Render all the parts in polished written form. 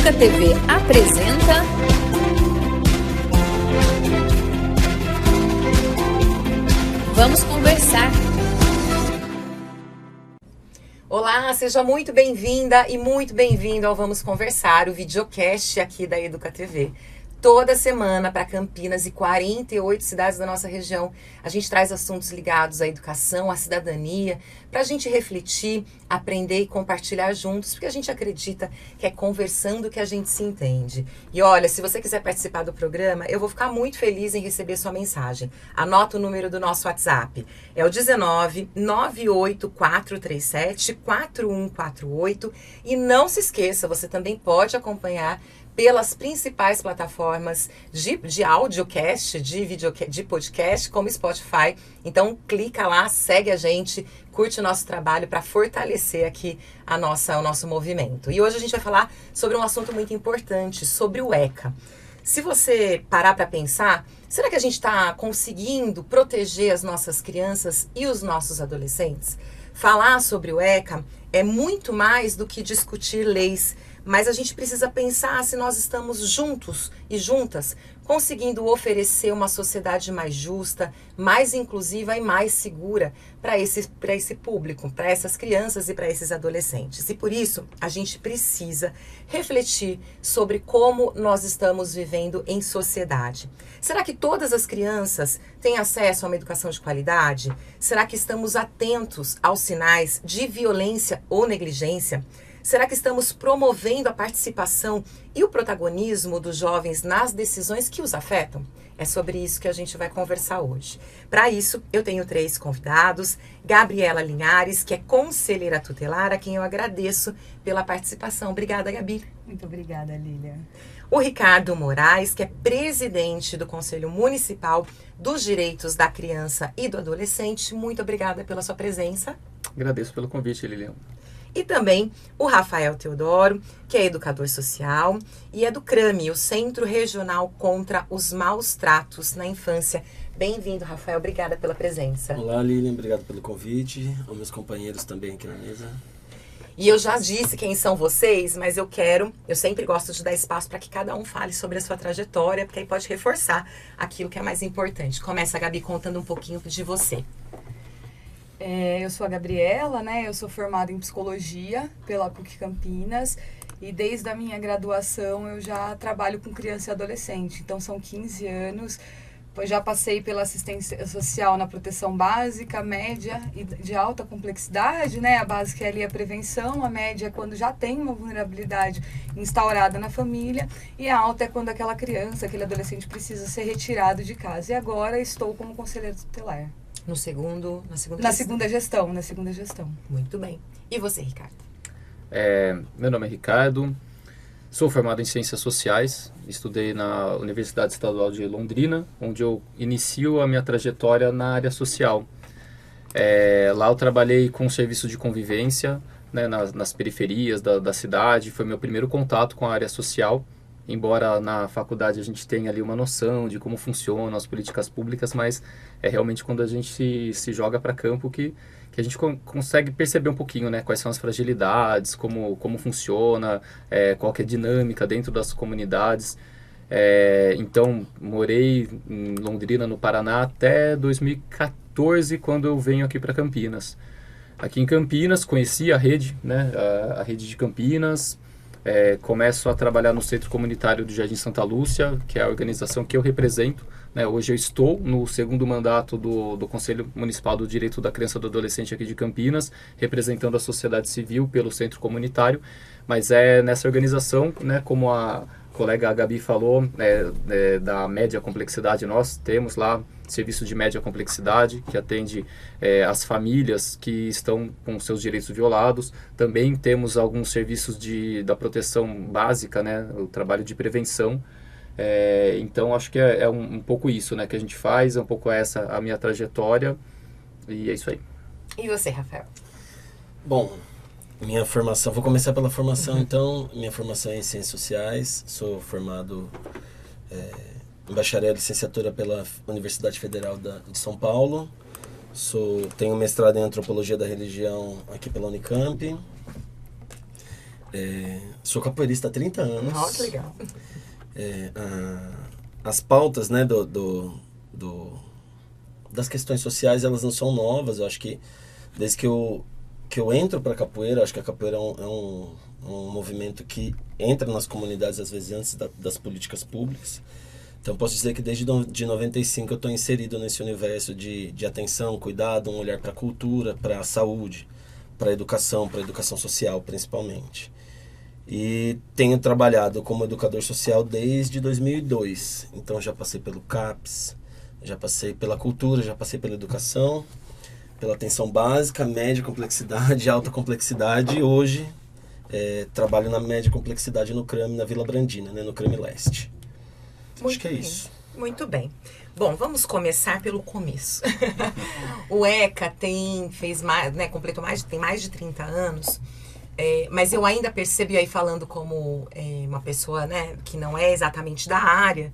Educa TV apresenta Vamos Conversar. Olá, seja muito bem-vinda e muito bem-vindo ao Vamos Conversar, o videocast aqui da Educa TV. Toda semana para Campinas e 48 cidades da nossa região, a gente traz assuntos ligados à educação, à cidadania, para a gente refletir, aprender e compartilhar juntos, porque a gente acredita que é conversando que a gente se entende. E olha, se você quiser participar do programa, eu vou ficar muito feliz em receber sua mensagem. Anota o número do nosso WhatsApp, é o 19 98437 4148. E não se esqueça, você também pode acompanhar pelas principais plataformas de audiocast, de podcast, como Spotify. Então, clica lá, segue a gente, curte o nosso trabalho para fortalecer aqui o nosso movimento. E hoje a gente vai falar sobre um assunto muito importante, sobre o ECA. Se você parar para pensar, será que a gente está conseguindo proteger as nossas crianças e os nossos adolescentes? Falar sobre o ECA é muito mais do que discutir leis, mas a gente precisa pensar se nós estamos juntos e juntas, conseguindo oferecer uma sociedade mais justa, mais inclusiva e mais segura para esse público, para essas crianças e para esses adolescentes. E por isso, a gente precisa refletir sobre como nós estamos vivendo em sociedade. Será que todas as crianças têm acesso a uma educação de qualidade? Será que estamos atentos aos sinais de violência ou negligência? Será que estamos promovendo a participação e o protagonismo dos jovens nas decisões que os afetam? É sobre isso que a gente vai conversar hoje. Para isso, eu tenho 3 convidados. Gabriela Linhares, que é conselheira tutelar, a quem eu agradeço pela participação. Obrigada, Gabi. Muito obrigada, Lília. O Ricardo Moraes, que é presidente do Conselho Municipal dos Direitos da Criança e do Adolescente. Muito obrigada pela sua presença. Agradeço pelo convite, Lilian. E também o Rafael Teodoro, que é educador social e é do CRAMI, o Centro Regional contra os Maus Tratos na Infância. Bem-vindo, Rafael. Obrigada pela presença. Olá, Lilian. Obrigado pelo convite. Aos meus companheiros também aqui na mesa. E eu já disse quem são vocês, mas eu sempre gosto de dar espaço para que cada um fale sobre a sua trajetória, porque aí pode reforçar aquilo que é mais importante. Começa, Gabi, contando um pouquinho de você. Eu sou a Gabriela, né? Eu sou formada em psicologia pela PUC Campinas e desde a minha graduação eu já trabalho com criança e adolescente. Então são 15 anos, pois já passei pela assistência social na proteção básica, média e de alta complexidade, né? A básica é ali a prevenção, a média é quando já tem uma vulnerabilidade instaurada na família e a alta é quando aquela criança, aquele adolescente precisa ser retirado de casa. E agora estou como conselheira tutelar. Na segunda gestão. Muito bem. E você, Ricardo? Meu nome é Ricardo, sou formado em Ciências Sociais, estudei na Universidade Estadual de Londrina, onde eu inicio a minha trajetória na área social. Lá eu trabalhei com serviço de convivência, né, nas periferias da cidade, foi meu primeiro contato com a área social. Embora na faculdade a gente tenha ali uma noção de como funcionam as políticas públicas, mas é realmente quando a gente se joga para campo que a gente consegue perceber um pouquinho, né, quais são as fragilidades, como funciona, qual que é a dinâmica dentro das comunidades. Então, morei em Londrina, no Paraná, até 2014, quando eu venho aqui para Campinas. Aqui em Campinas, conheci a rede, né, a rede de Campinas. Começo a trabalhar no Centro Comunitário do Jardim Santa Lúcia, que é a organização que eu represento, né? Hoje eu estou no segundo mandato do Conselho Municipal do Direito da Criança e do Adolescente aqui de Campinas, representando a sociedade civil pelo Centro Comunitário, mas é nessa organização, né, como a colega Gabi falou, da média complexidade, nós temos lá serviço de média complexidade, que atende as famílias que estão com seus direitos violados. Também temos alguns serviços da proteção básica, né, o trabalho de prevenção. Então, acho que é um pouco isso, né, que a gente faz, é um pouco essa a minha trajetória, e é isso aí. E você, Rafael? Bom, minha formação, vou começar pela formação, então. Minha formação é em Ciências Sociais, sou formado em bacharel e licenciatura pela Universidade Federal de São Paulo. Tenho mestrado em Antropologia da Religião aqui pela Unicamp. Sou capoeirista há 30 anos. Ó, que legal. As pautas, né, das questões sociais, elas não são novas. Eu acho que desde que eu entro para a capoeira, acho que a capoeira é um movimento que entra nas comunidades, às vezes, antes das políticas públicas. Então, posso dizer que desde de 95 eu estou inserido nesse universo de atenção, cuidado, um olhar para a cultura, para a saúde, para a educação social, principalmente. E tenho trabalhado como educador social desde 2002. Então, já passei pelo CAPS, já passei pela cultura, já passei pela educação, pela atenção básica, média complexidade, alta complexidade, e hoje trabalho na média complexidade no CRAME, na Vila Brandina, né, no CRAME Leste. Acho que é isso. Muito bem. Bom, vamos começar pelo começo. O ECA tem mais de 30 anos, mas eu ainda percebo, e aí falando como uma pessoa, né, que não é exatamente da área,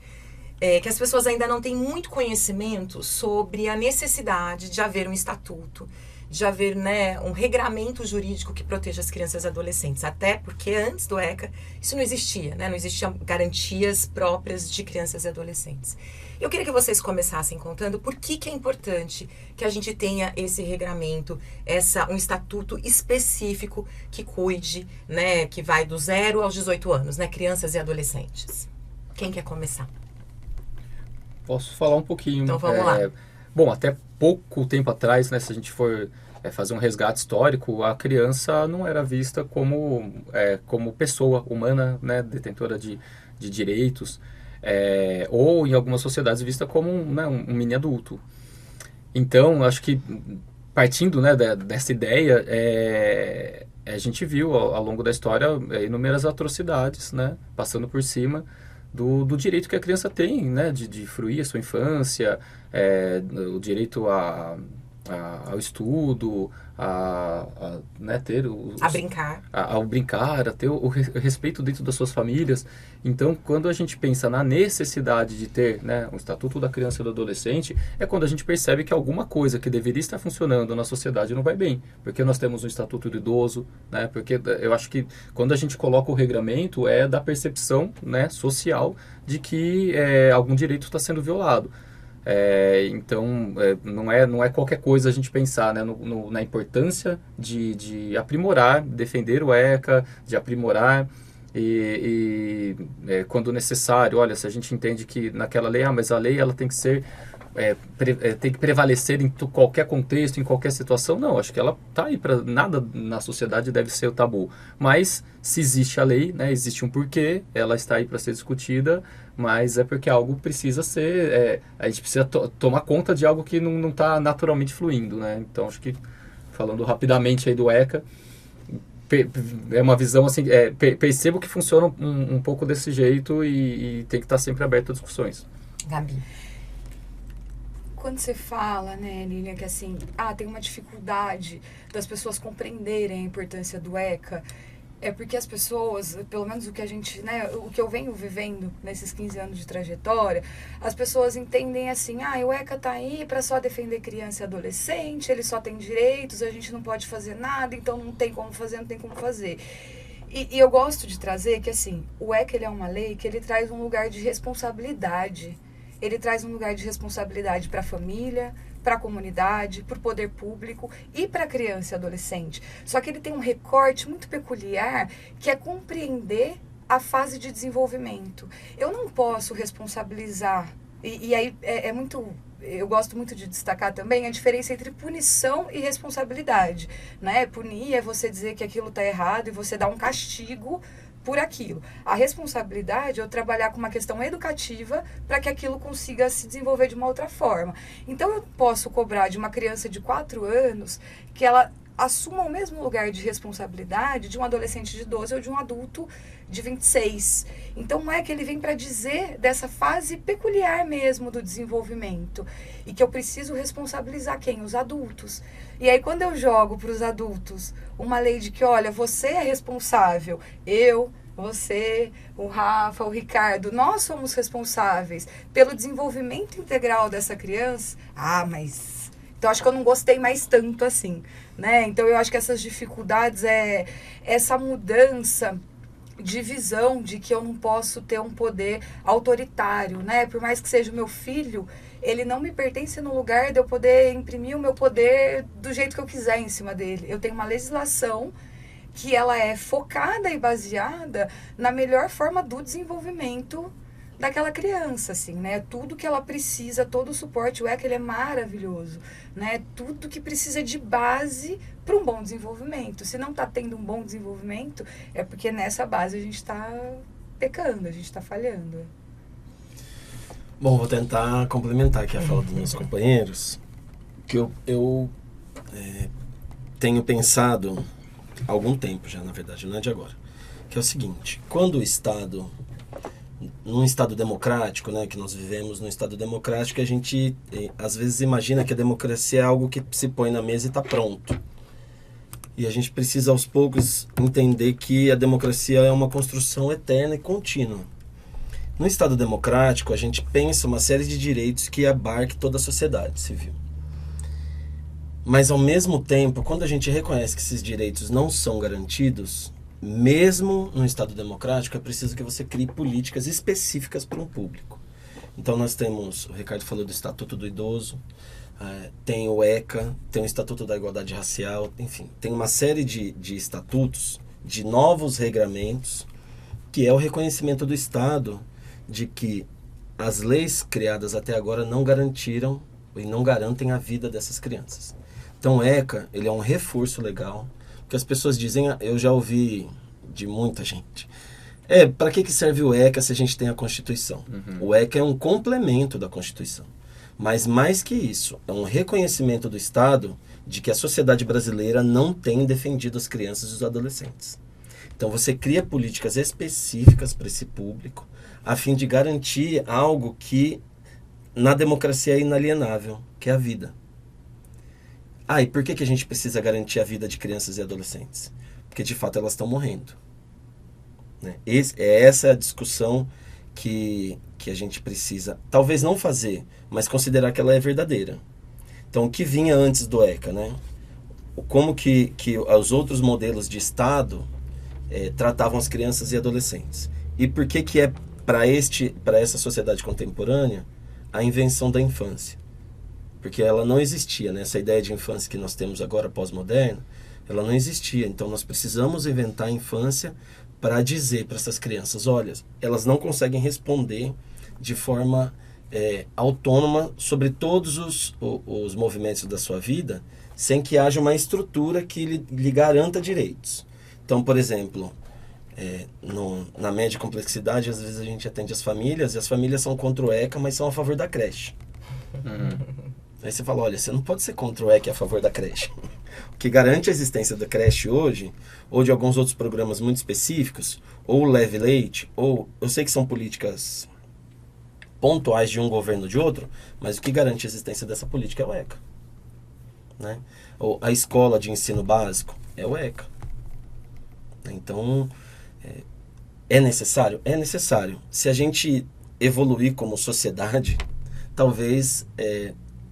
que as pessoas ainda não têm muito conhecimento sobre a necessidade de haver um estatuto, de haver, né, um regramento jurídico que proteja as crianças e adolescentes. Até porque antes do ECA isso não existia, né? Não existiam garantias próprias de crianças e adolescentes. Eu queria que vocês começassem contando por que é importante que a gente tenha esse regramento, um estatuto específico que cuide, né, que vai do 0 aos 18 anos, né, crianças e adolescentes. Quem quer começar? Posso falar um pouquinho. Então vamos lá. Bom, até pouco tempo atrás, né, se a gente for fazer um resgate histórico, a criança não era vista como pessoa humana, né, detentora de direitos, ou em algumas sociedades vista como um mini adulto. Então, acho que partindo, né, dessa ideia, a gente viu ao longo da história inúmeras atrocidades, né, passando por cima do direito que a criança tem, né, de fruir a sua infância, o direito ao estudo, né, ter a brincar, ao brincar, a ter o respeito dentro das suas famílias. Então, quando a gente pensa na necessidade de ter, né, um estatuto da criança e do adolescente, é quando a gente percebe que alguma coisa que deveria estar funcionando na sociedade não vai bem, porque nós temos um estatuto do idoso, né, porque eu acho que quando a gente coloca o regramento é da percepção, né, social de que algum direito está sendo violado. Então, não é qualquer coisa a gente pensar, né, na importância de aprimorar, defender o ECA, de aprimorar e quando necessário, olha, se a gente entende que naquela lei, mas a lei ela tem que ser, tem que prevalecer em qualquer contexto, em qualquer situação, não, acho que ela está aí para nada na sociedade deve ser o tabu, mas se existe a lei, né, existe um porquê, ela está aí para ser discutida, mas é porque algo precisa ser, a gente precisa tomar conta de algo que não está naturalmente fluindo, né, então acho que, falando rapidamente aí do ECA, é uma visão assim, percebo que funciona um pouco desse jeito e tem que estar sempre aberto a discussões. Gabi. Quando você fala, né, Lilian, que assim, tem uma dificuldade das pessoas compreenderem a importância do ECA, é porque as pessoas, pelo menos o que a gente, né, o que eu venho vivendo nesses 15 anos de trajetória, as pessoas entendem assim, o ECA tá aí para só defender criança e adolescente, ele só tem direitos, a gente não pode fazer nada, então não tem como fazer, não tem como fazer. E eu gosto de trazer que, assim, o ECA ele é uma lei que ele traz um lugar de responsabilidade. Ele traz um lugar de responsabilidade para a família, para a comunidade, para o poder público e para a criança e adolescente. Só que ele tem um recorte muito peculiar que é compreender a fase de desenvolvimento. Eu não posso responsabilizar, e aí é muito... Eu gosto muito de destacar também a diferença entre punição e responsabilidade, né? Punir é você dizer que aquilo está errado e você dar um castigo por aquilo. A responsabilidade é eu trabalhar com uma questão educativa para que aquilo consiga se desenvolver de uma outra forma. Então, eu posso cobrar de uma criança de 4 anos que ela assuma o mesmo lugar de responsabilidade de um adolescente de 12 ou de um adulto de 26. Então, não é que ele vem para dizer dessa fase peculiar mesmo do desenvolvimento e que eu preciso responsabilizar quem? Os adultos. E aí, quando eu jogo para os adultos uma lei de que, olha, você é responsável, você, o Rafa, o Ricardo, nós somos responsáveis pelo desenvolvimento integral dessa criança, mas Então, acho que eu não gostei mais tanto assim, né? Então, eu acho que essas dificuldades é essa mudança de visão de que eu não posso ter um poder autoritário, né? Por mais que seja o meu filho, ele não me pertence no lugar de eu poder imprimir o meu poder do jeito que eu quiser em cima dele. Eu tenho uma legislação que ela é focada e baseada na melhor forma do desenvolvimento daquela criança, assim, né? Tudo que ela precisa, todo o suporte, o ECA, ele é maravilhoso, né? Tudo que precisa de base para um bom desenvolvimento. Se não está tendo um bom desenvolvimento, é porque nessa base a gente está pecando, a gente está falhando. Bom, vou tentar complementar aqui a fala dos meus companheiros, que eu tenho pensado há algum tempo já, na verdade, não é de agora, que é o seguinte: quando o Estado, num Estado democrático, né, que nós vivemos num Estado democrático, a gente às vezes imagina que a democracia é algo que se põe na mesa e está pronto. E a gente precisa aos poucos entender que a democracia é uma construção eterna e contínua. No Estado democrático, a gente pensa uma série de direitos que abarque toda a sociedade civil. Mas, ao mesmo tempo, quando a gente reconhece que esses direitos não são garantidos, mesmo no Estado democrático, é preciso que você crie políticas específicas para um público. Então, nós temos, o Ricardo falou do Estatuto do Idoso, tem o ECA, tem o Estatuto da Igualdade Racial, enfim, tem uma série de estatutos, de novos regramentos, que é o reconhecimento do Estado de que as leis criadas até agora não garantiram e não garantem a vida dessas crianças. Então o ECA, ele é um reforço legal, porque as pessoas dizem, eu já ouvi de muita gente, para que serve o ECA se a gente tem a Constituição? O ECA é um complemento da Constituição, mas mais que isso, é um reconhecimento do Estado de que a sociedade brasileira não tem defendido as crianças e os adolescentes. Então você cria políticas específicas para esse público, a fim de garantir algo que na democracia é inalienável, que é a vida. E por que a gente precisa garantir a vida de crianças e adolescentes? Porque de fato elas estão morrendo. Né? Essa é a discussão que a gente precisa, talvez não fazer, mas considerar que ela é verdadeira. Então o que vinha antes do ECA, né? Como que os outros modelos de Estado tratavam as crianças e adolescentes. E por que é para essa sociedade contemporânea a invenção da infância? Porque ela não existia, né? Essa ideia de infância que nós temos agora, pós-moderna, ela não existia. Então nós precisamos inventar a infância para dizer para essas crianças, olha, elas não conseguem responder de forma autônoma sobre todos os movimentos da sua vida, sem que haja uma estrutura que lhe garanta direitos. Então, por exemplo, na média complexidade, às vezes a gente atende as famílias, e as famílias são contra o ECA, mas são a favor da creche. Aí você fala, olha, você não pode ser contra o ECA e a favor da creche. O que garante a existência da creche hoje, ou de alguns outros programas muito específicos, ou o Leve Leite, ou eu sei que são políticas pontuais de um governo ou de outro, mas o que garante a existência dessa política é o ECA. Né? Ou a escola de ensino básico é o ECA. Então, é necessário? É necessário. Se a gente evoluir como sociedade, talvez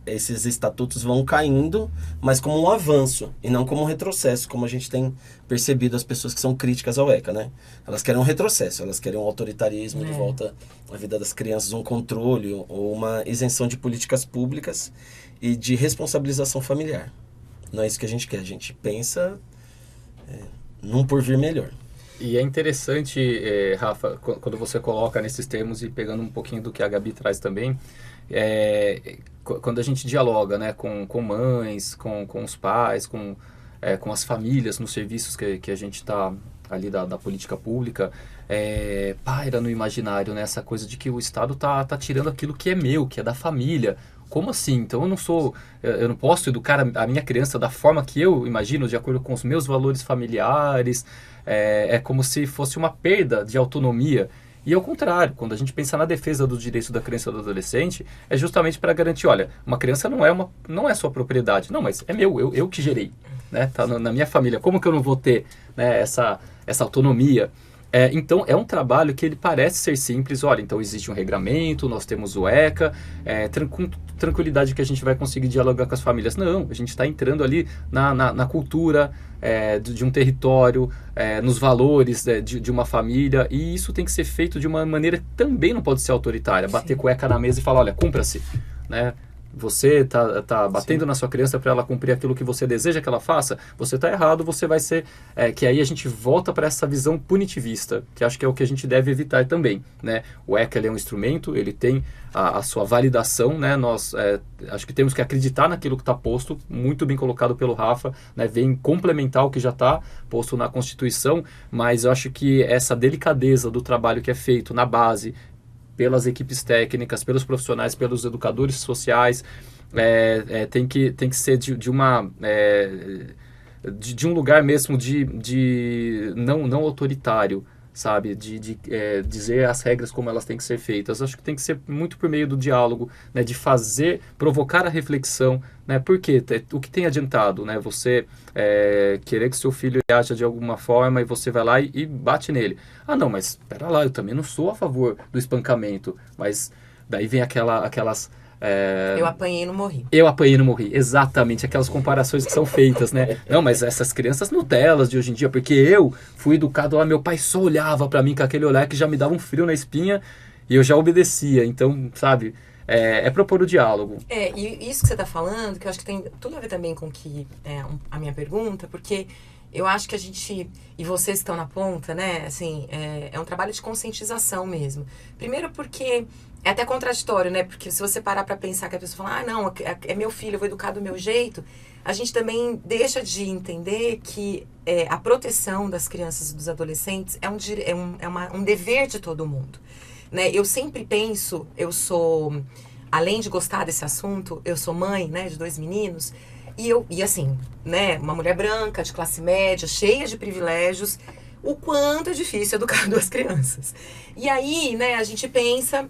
esses estatutos vão caindo, mas como um avanço e não como um retrocesso, como a gente tem percebido as pessoas que são críticas ao ECA, né? Elas querem um retrocesso, elas querem um autoritarismo de volta à vida das crianças, um controle ou uma isenção de políticas públicas e de responsabilização familiar. Não é isso que a gente quer, a gente pensa num porvir melhor. E é interessante, Rafa, quando você coloca nesses termos e pegando um pouquinho do que a Gabi traz também, quando a gente dialoga, né, com mães, com os pais, com as famílias nos serviços que a gente está ali da política pública, paira no imaginário, né, essa coisa de que o Estado tá tirando aquilo que é meu, que é da família. Como assim? Então eu não posso educar a minha criança da forma que eu imagino, de acordo com os meus valores familiares. É como se fosse uma perda de autonomia. E ao contrário, quando a gente pensa na defesa do direito da criança e do adolescente, é justamente para garantir, olha, uma criança não é sua propriedade, não, mas é meu, eu que gerei, né? Tá na minha família. Como que eu não vou ter, né, essa autonomia? Então, é um trabalho que ele parece ser simples. Olha, então existe um regramento, nós temos o ECA, com tranquilidade que a gente vai conseguir dialogar com as famílias. Não, a gente está entrando ali na cultura de um território, nos valores de uma família, e isso tem que ser feito de uma maneira que também não pode ser autoritária. Sim. Bater cueca na mesa e falar, olha, cumpra-se, né? Você tá batendo na sua criança para ela cumprir aquilo que você deseja que ela faça, você tá errado, você vai ser... que aí a gente volta para essa visão punitivista, que acho que é o que a gente deve evitar também, né? O ECA, ele é um instrumento, ele tem a sua validação, né? Nós acho que temos que acreditar naquilo que está posto, muito bem colocado pelo Rafa, né? Vem complementar o que já está posto na Constituição, mas eu acho que essa delicadeza do trabalho que é feito na base, pelas equipes técnicas, pelos profissionais, pelos educadores sociais, tem que ser de um lugar mesmo de não autoritário, sabe? De dizer as regras como elas têm que ser feitas. Acho que tem que ser muito por meio do diálogo, né? De provocar a reflexão, né? Porque o que tem adiantado, né? Você querer que seu filho aja de alguma forma e você vai lá e bate nele. Ah, não, mas espera lá, eu também não sou a favor do espancamento. Mas daí vem aquelas... Eu apanhei e não morri. Eu apanhei e não morri, exatamente, aquelas comparações que são feitas, né? Não, mas essas crianças Nutelas de hoje em dia, porque eu fui educado lá, meu pai só olhava pra mim com aquele olhar que já me dava um frio na espinha e eu já obedecia. Então, sabe, propor o diálogo. E isso que você está falando, que eu acho que tem tudo a ver também com que a minha pergunta, porque eu acho que a gente, e vocês que estão na ponta, né, assim, é um trabalho de conscientização mesmo. Primeiro porque é até contraditório, né, porque se você parar para pensar que a pessoa fala, não, é meu filho, eu vou educar do meu jeito, a gente também deixa de entender que a proteção das crianças e dos adolescentes é um dever de todo mundo, né. Eu sempre penso, além de gostar desse assunto, eu sou mãe, né, de 2 meninos, e assim, né, uma mulher branca, de classe média, cheia de privilégios, o quanto é difícil educar 2 crianças. E aí, né, a gente pensa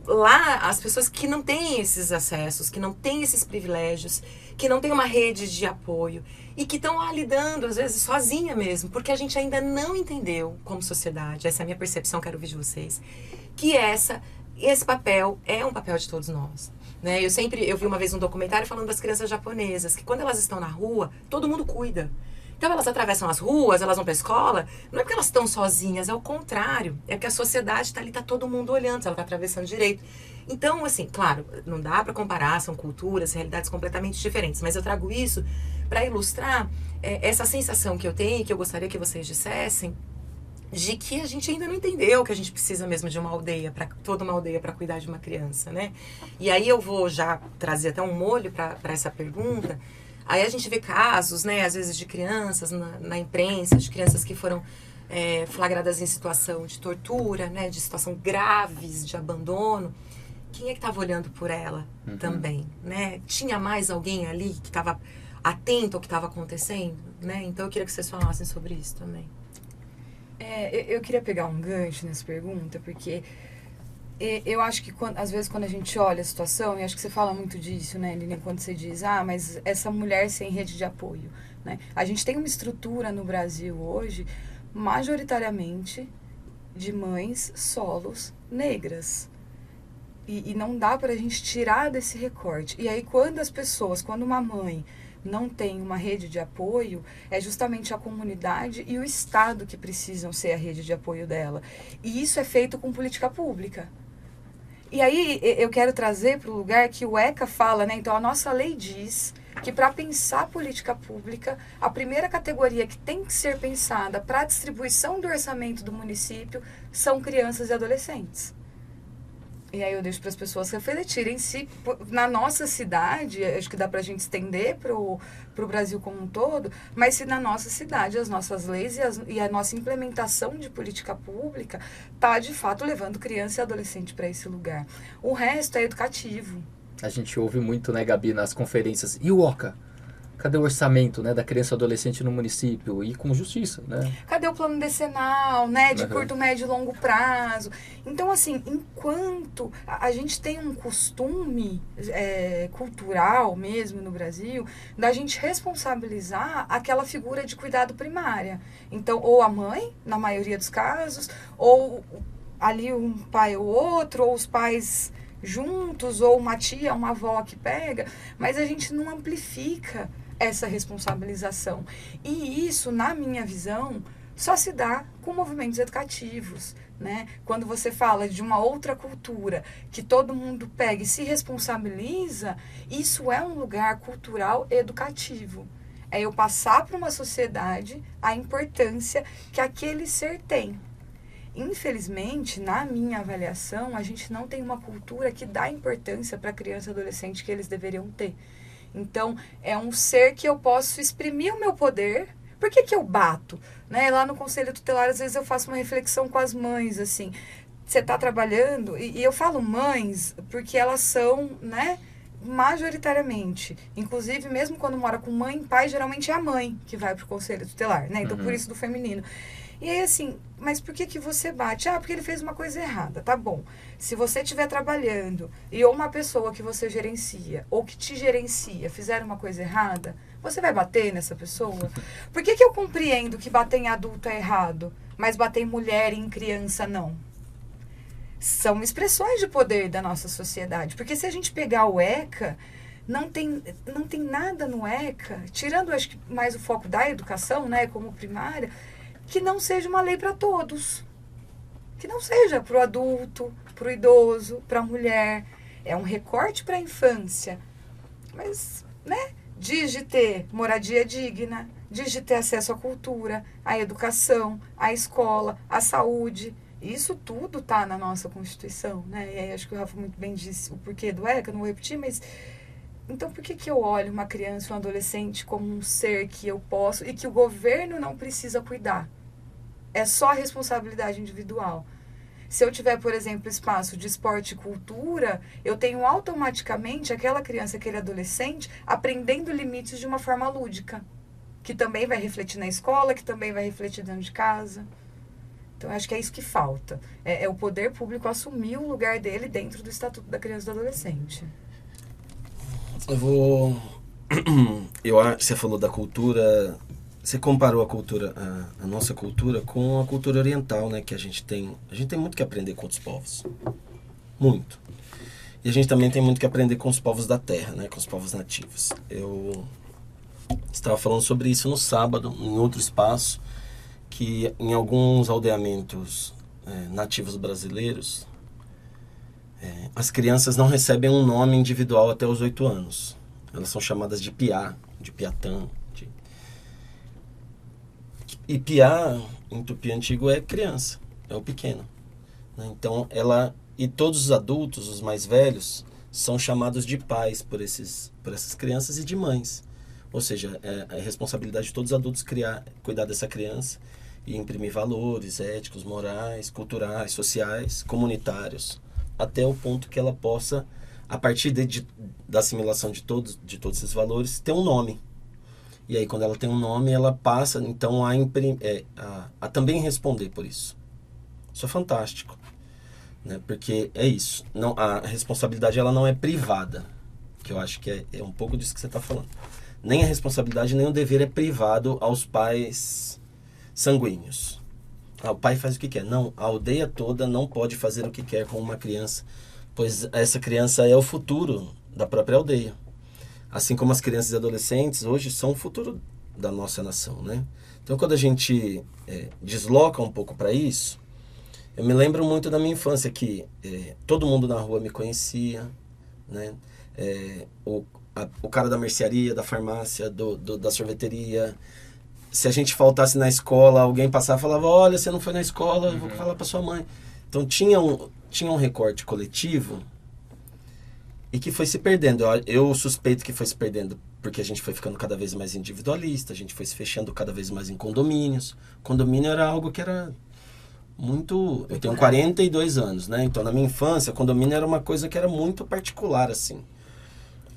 lá as pessoas que não têm esses acessos, que não têm esses privilégios, que não têm uma rede de apoio e que estão lá lidando, às vezes, sozinha mesmo, porque a gente ainda não entendeu como sociedade, essa é a minha percepção, quero ouvir de vocês, que esse papel é um papel de todos nós. Né? Eu vi uma vez um documentário falando das crianças japonesas, que quando elas estão na rua, todo mundo cuida. Então elas atravessam as ruas, elas vão para a escola, não é porque elas estão sozinhas, é o contrário. É porque a sociedade está ali, está todo mundo olhando, se ela está atravessando direito. Então, assim, claro, não dá para comparar, são culturas, realidades completamente diferentes, mas eu trago isso para ilustrar essa sensação que eu tenho, que eu gostaria que vocês dissessem, de que a gente ainda não entendeu que a gente precisa mesmo de uma aldeia, toda uma aldeia para cuidar de uma criança, né? E aí eu vou já trazer até um molho para essa pergunta. Aí a gente vê casos, né, às vezes de crianças na imprensa, de crianças que foram flagradas em situação de tortura, né, de situação graves, de abandono. Quem é que estava olhando por ela também, né? Tinha mais alguém ali que estava atento ao que estava acontecendo, né? Então eu queria que vocês falassem sobre isso também. Eu queria pegar um gancho nessa pergunta, porque eu acho que às vezes quando a gente olha a situação, e acho que você fala muito disso, né, Lilian, quando você diz, mas essa mulher sem rede de apoio, né? A gente tem uma estrutura no Brasil hoje, majoritariamente, de mães solos negras. E não dá pra gente tirar desse recorte. E aí quando uma mãe não tem uma rede de apoio, é justamente a comunidade e o Estado que precisam ser a rede de apoio dela. E isso é feito com política pública. E aí eu quero trazer para o lugar que o ECA fala, né? Então a nossa lei diz que para pensar política pública, a primeira categoria que tem que ser pensada para a distribuição do orçamento do município são crianças e adolescentes. E aí eu deixo para as pessoas refletirem se na nossa cidade, acho que dá para a gente estender para o Brasil como um todo, mas se na nossa cidade as nossas leis e a nossa implementação de política pública está de fato levando criança e adolescente para esse lugar. O resto é educativo. A gente ouve muito, né, Gabi, nas conferências, e o OCA? Cadê o orçamento, né, da criança e adolescente no município? E com justiça, né? Cadê o plano decenal, né? De Uhum. curto, médio e longo prazo. Então, assim, enquanto a gente tem um costume cultural mesmo no Brasil, da gente responsabilizar aquela figura de cuidado primária. Então, ou a mãe, na maioria dos casos, ou ali um pai ou outro, ou os pais juntos, ou uma tia, uma avó que pega, mas a gente não amplifica essa responsabilização. E isso, na minha visão, só se dá com movimentos educativos, né? Quando você fala de uma outra cultura, que todo mundo pega e se responsabiliza, isso é um lugar cultural educativo. É eu passar para uma sociedade a importância que aquele ser tem. Infelizmente, na minha avaliação, a gente não tem uma cultura que dá importância para a criança e adolescente que eles deveriam ter. Então, é um ser que eu posso exprimir o meu poder. Por que eu bato? Né? Lá no Conselho Tutelar, às vezes eu faço uma reflexão com as mães, assim. Você está trabalhando, e eu falo mães, porque elas são, né, majoritariamente. Inclusive, mesmo quando mora com mãe e pai, geralmente é a mãe que vai para o Conselho Tutelar, né? Então, por isso do feminino. E aí, assim, mas por que você bate? Ah, porque ele fez uma coisa errada. Tá bom. Se você estiver trabalhando e ou uma pessoa que você gerencia ou que te gerencia fizer uma coisa errada, você vai bater nessa pessoa? Por que eu compreendo que bater em adulto é errado, mas bater em mulher e em criança não? São expressões de poder da nossa sociedade. Porque se a gente pegar o ECA, não tem nada no ECA, tirando, acho que mais o foco da educação, né, como primária, que não seja uma lei para todos. Que não seja para o adulto, para o idoso, para a mulher. É um recorte para a infância. Mas, né? Diz de ter moradia digna, diz de ter acesso à cultura, à educação, à escola, à saúde. Isso tudo está na nossa Constituição, né? E aí acho que o Rafa muito bem disse o porquê do ECA, não vou repetir, mas... Então, por que eu olho uma criança ou um adolescente como um ser que eu posso e que o governo não precisa cuidar? É só a responsabilidade individual. Se eu tiver, por exemplo, espaço de esporte e cultura, eu tenho automaticamente aquela criança, aquele adolescente, aprendendo limites de uma forma lúdica, que também vai refletir na escola, que também vai refletir dentro de casa. Então, eu acho que é isso que falta. É o poder público assumir o lugar dele dentro do Estatuto da Criança e do Adolescente. Você falou da cultura... Você comparou a nossa cultura com a cultura oriental, né? Que a gente tem muito que aprender com outros povos. Muito. E a gente também tem muito que aprender com os povos da terra, né? Com os povos nativos. Eu estava falando sobre isso no sábado, em outro espaço, que em alguns aldeamentos nativos brasileiros, as crianças não recebem um nome individual até os 8 anos. Elas são chamadas de piá, de piatã. E piá, em tupi antigo, é criança, é o pequeno. Né? Então, e todos os adultos, os mais velhos, são chamados de pais por essas crianças e de mães. Ou seja, é a responsabilidade de todos os adultos cuidar dessa criança e imprimir valores éticos, morais, culturais, sociais, comunitários, até o ponto que ela possa, a partir da assimilação de todos esses valores, ter um nome. E aí, quando ela tem um nome, ela passa, então, a também responder por isso. Isso é fantástico. Né? Porque é isso. A responsabilidade ela não é privada. Que eu acho que é um pouco disso que você está falando. Nem a responsabilidade, nem o dever é privado aos pais sanguíneos. O pai faz o que quer. Não, a aldeia toda não pode fazer o que quer com uma criança, pois essa criança é o futuro da própria aldeia. Assim como as crianças e adolescentes hoje são o futuro da nossa nação, né? Então, quando a gente desloca um pouco para isso, eu me lembro muito da minha infância, que todo mundo na rua me conhecia, né? O cara da mercearia, da farmácia, da sorveteria. Se a gente faltasse na escola, alguém passava e falava, olha, você não foi na escola, eu vou falar para sua mãe. Então, tinha um recorte coletivo e que foi se perdendo. Eu suspeito que foi se perdendo porque a gente foi ficando cada vez mais individualista, a gente foi se fechando cada vez mais em condomínios. Condomínio era algo que era muito... Eu tenho 42 anos, né? Então, na minha infância, condomínio era uma coisa que era muito particular, assim.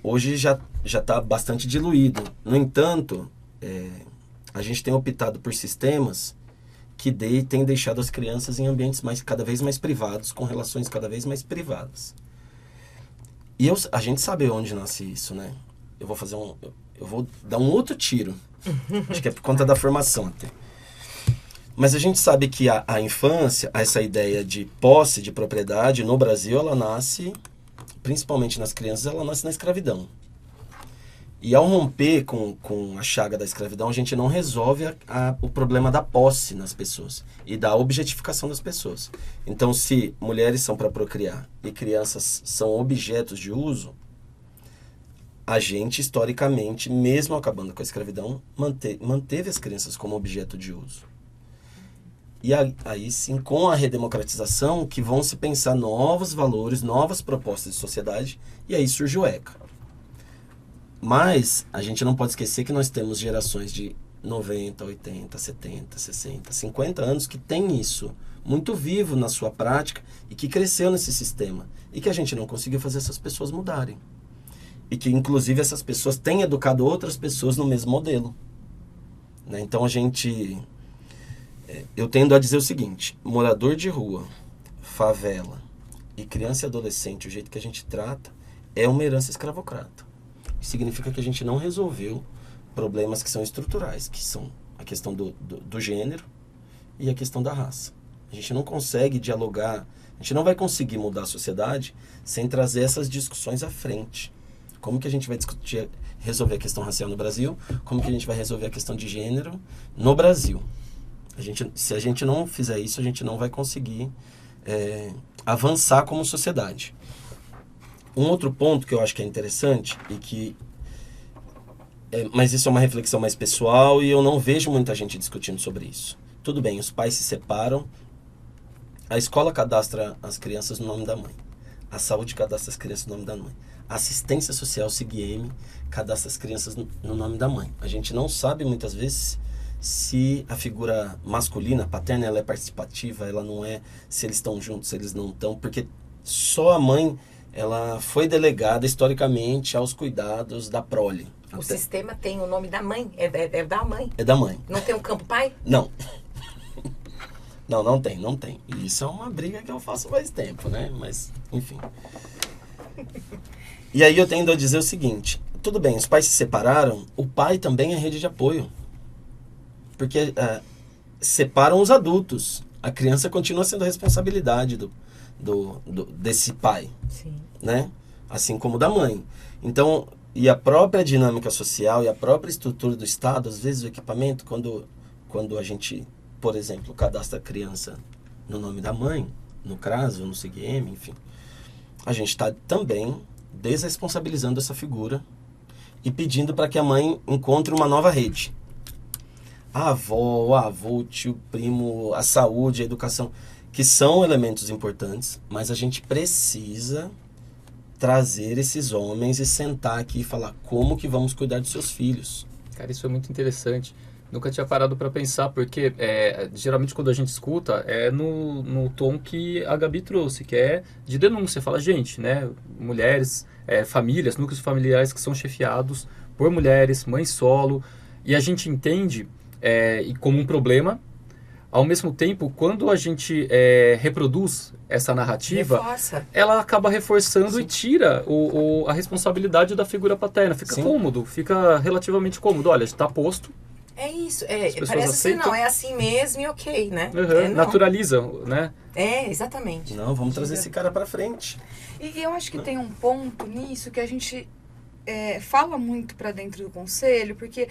hoje já está bastante diluído. No entanto, a gente tem optado por sistemas que têm deixado as crianças em ambientes cada vez mais privados, com relações cada vez mais privadas. E a gente sabe onde nasce isso, né? Eu vou dar um outro tiro. Acho que é por conta da formação até. Mas a gente sabe que a infância, essa ideia de posse, de propriedade, no Brasil, ela nasce, principalmente nas crianças, ela nasce na escravidão. E ao romper com a chaga da escravidão, a gente não resolve o problema da posse nas pessoas e da objetificação das pessoas. Então, se mulheres são para procriar e crianças são objetos de uso, a gente, historicamente, mesmo acabando com a escravidão, manteve as crianças como objeto de uso. E aí sim, com a redemocratização, que vão se pensar novos valores, novas propostas de sociedade, e aí surge o ECA. Mas a gente não pode esquecer que nós temos gerações de 90, 80, 70, 60, 50 anos que tem isso muito vivo na sua prática e que cresceu nesse sistema. E que a gente não conseguiu fazer essas pessoas mudarem. E que, inclusive, essas pessoas têm educado outras pessoas no mesmo modelo. Né? Então, eu tendo a dizer o seguinte: morador de rua, favela e criança e adolescente, o jeito que a gente trata, é uma herança escravocrata. Isso significa que a gente não resolveu problemas que são estruturais, que são a questão do gênero e a questão da raça. A gente não consegue dialogar, a gente não vai conseguir mudar a sociedade sem trazer essas discussões à frente. Como que a gente vai resolver a questão racial no Brasil? Como que a gente vai resolver a questão de gênero no Brasil? Se a gente não fizer isso, a gente não vai conseguir avançar como sociedade. Um outro ponto que eu acho que é interessante, mas isso é uma reflexão mais pessoal e eu não vejo muita gente discutindo sobre isso. Tudo bem, os pais se separam, a escola cadastra as crianças no nome da mãe, a saúde cadastra as crianças no nome da mãe, a assistência social, SIGM, cadastra as crianças no nome da mãe. A gente não sabe muitas vezes se a figura masculina, paterna, ela é participativa, ela não é, se eles estão juntos, se eles não estão, porque só a mãe, ela foi delegada historicamente aos cuidados da prole. O sistema tem o nome da mãe, é da mãe. É da mãe. Não tem um campo pai? Não. Não tem. E isso é uma briga que eu faço mais tempo, né? Mas, enfim. E aí eu tendo a dizer o seguinte: tudo bem, os pais se separaram, o pai também é rede de apoio. Porque separam os adultos. A criança continua sendo a responsabilidade desse pai. Sim. Né? Assim como da mãe. Então, e a própria dinâmica social e a própria estrutura do Estado, às vezes o equipamento, quando a gente, por exemplo, cadastra a criança no nome da mãe, no CRAS ou no CIGM, enfim, a gente está também desresponsabilizando essa figura e pedindo para que a mãe encontre uma nova rede. A avó, o avô, o tio, o primo, a saúde, a educação, que são elementos importantes, mas a gente precisa trazer esses homens e sentar aqui e falar como que vamos cuidar dos seus filhos. Cara, isso é muito interessante. Nunca tinha parado para pensar, porque geralmente quando a gente escuta é no tom que a Gabi trouxe, que é de denúncia. Fala, gente, né, mulheres, famílias, núcleos familiares que são chefiados por mulheres, mães solo, e a gente entende e como um problema. Ao mesmo tempo, quando a gente reproduz essa narrativa, reforça. Ela acaba reforçando. Sim. E tira a responsabilidade da figura paterna. Fica Sim. cômodo, fica relativamente cômodo. Olha, está posto. É isso, parece assim, não, é assim mesmo e ok, né? Uhum, naturaliza, né? Exatamente. Não, vamos trazer esse cara pra frente. E eu acho que tem um ponto nisso que a gente fala muito pra dentro do conselho, porque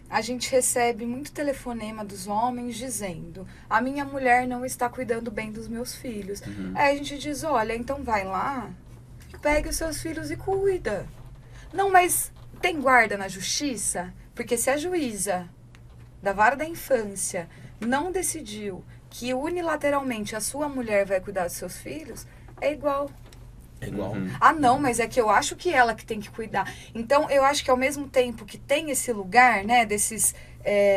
a gente recebe muito telefonema dos homens dizendo: a minha mulher não está cuidando bem dos meus filhos. Uhum. Aí a gente diz: olha, então vai lá, pegue os seus filhos e cuida. Não, mas tem guarda na justiça? Porque se a juíza da vara da infância não decidiu que unilateralmente a sua mulher vai cuidar dos seus filhos, é igual. É igual. Uhum. Ah, não, mas é que eu acho que ela que tem que cuidar. Então, eu acho que ao mesmo tempo que tem esse lugar, né, desses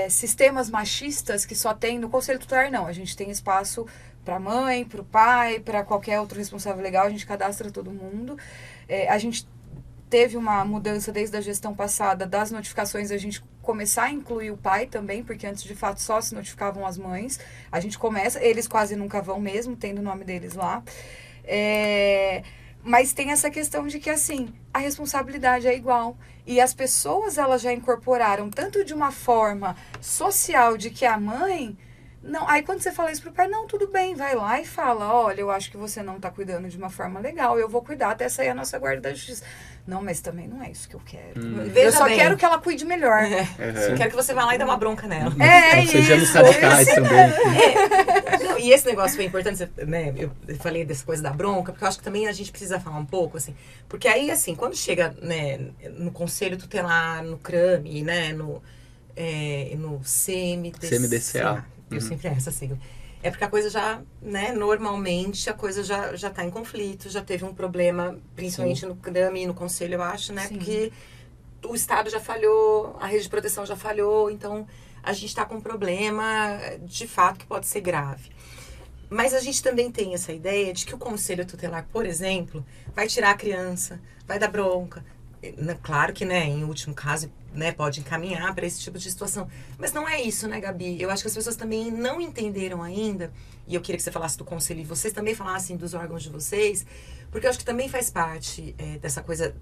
sistemas machistas que só tem no conselho tutelar, não. A gente tem espaço para mãe, para o pai, para qualquer outro responsável legal, a gente cadastra todo mundo. A gente teve uma mudança desde a gestão passada das notificações, a gente começar a incluir o pai também, porque antes de fato só se notificavam as mães. A gente começa, eles quase nunca vão mesmo, tendo o nome deles lá. Mas tem essa questão de que, assim, a responsabilidade é igual. E as pessoas, elas já incorporaram tanto de uma forma social de que a mãe... Não, aí quando você fala isso pro pai, não, tudo bem, vai lá e fala, olha, eu acho que você não tá cuidando de uma forma legal, eu vou cuidar até sair a nossa guarda da justiça. Não, mas também não é isso que eu quero. Eu Veja só bem. quero que ela cuide melhor. Quero que você vá lá e dê uma bronca nela. É Sejamos isso. radicais também. Não, e esse negócio foi importante, né? Eu falei dessa coisa da bronca, porque eu acho que também a gente precisa falar um pouco, assim. Porque aí, assim, quando chega, né, no Conselho Tutelar, no CRAME, né, no CMDCA. Eu sempre essa sigla. É porque a coisa já, né, normalmente a coisa já tá em conflito, já teve um problema, principalmente no CRAME e no Conselho, eu acho, né? Sim. Porque o Estado já falhou, a rede de proteção já falhou, então a gente está com um problema, de fato, que pode ser grave. Mas a gente também tem essa ideia de que o Conselho Tutelar, por exemplo, vai tirar a criança, vai dar bronca. Claro que, né, em último caso, né, pode encaminhar para esse tipo de situação. Mas não é isso, né, Gabi? Eu acho que as pessoas também não entenderam ainda, e eu queria que você falasse do Conselho e vocês também falassem dos órgãos de vocês, porque eu acho que também faz parte dessa coisa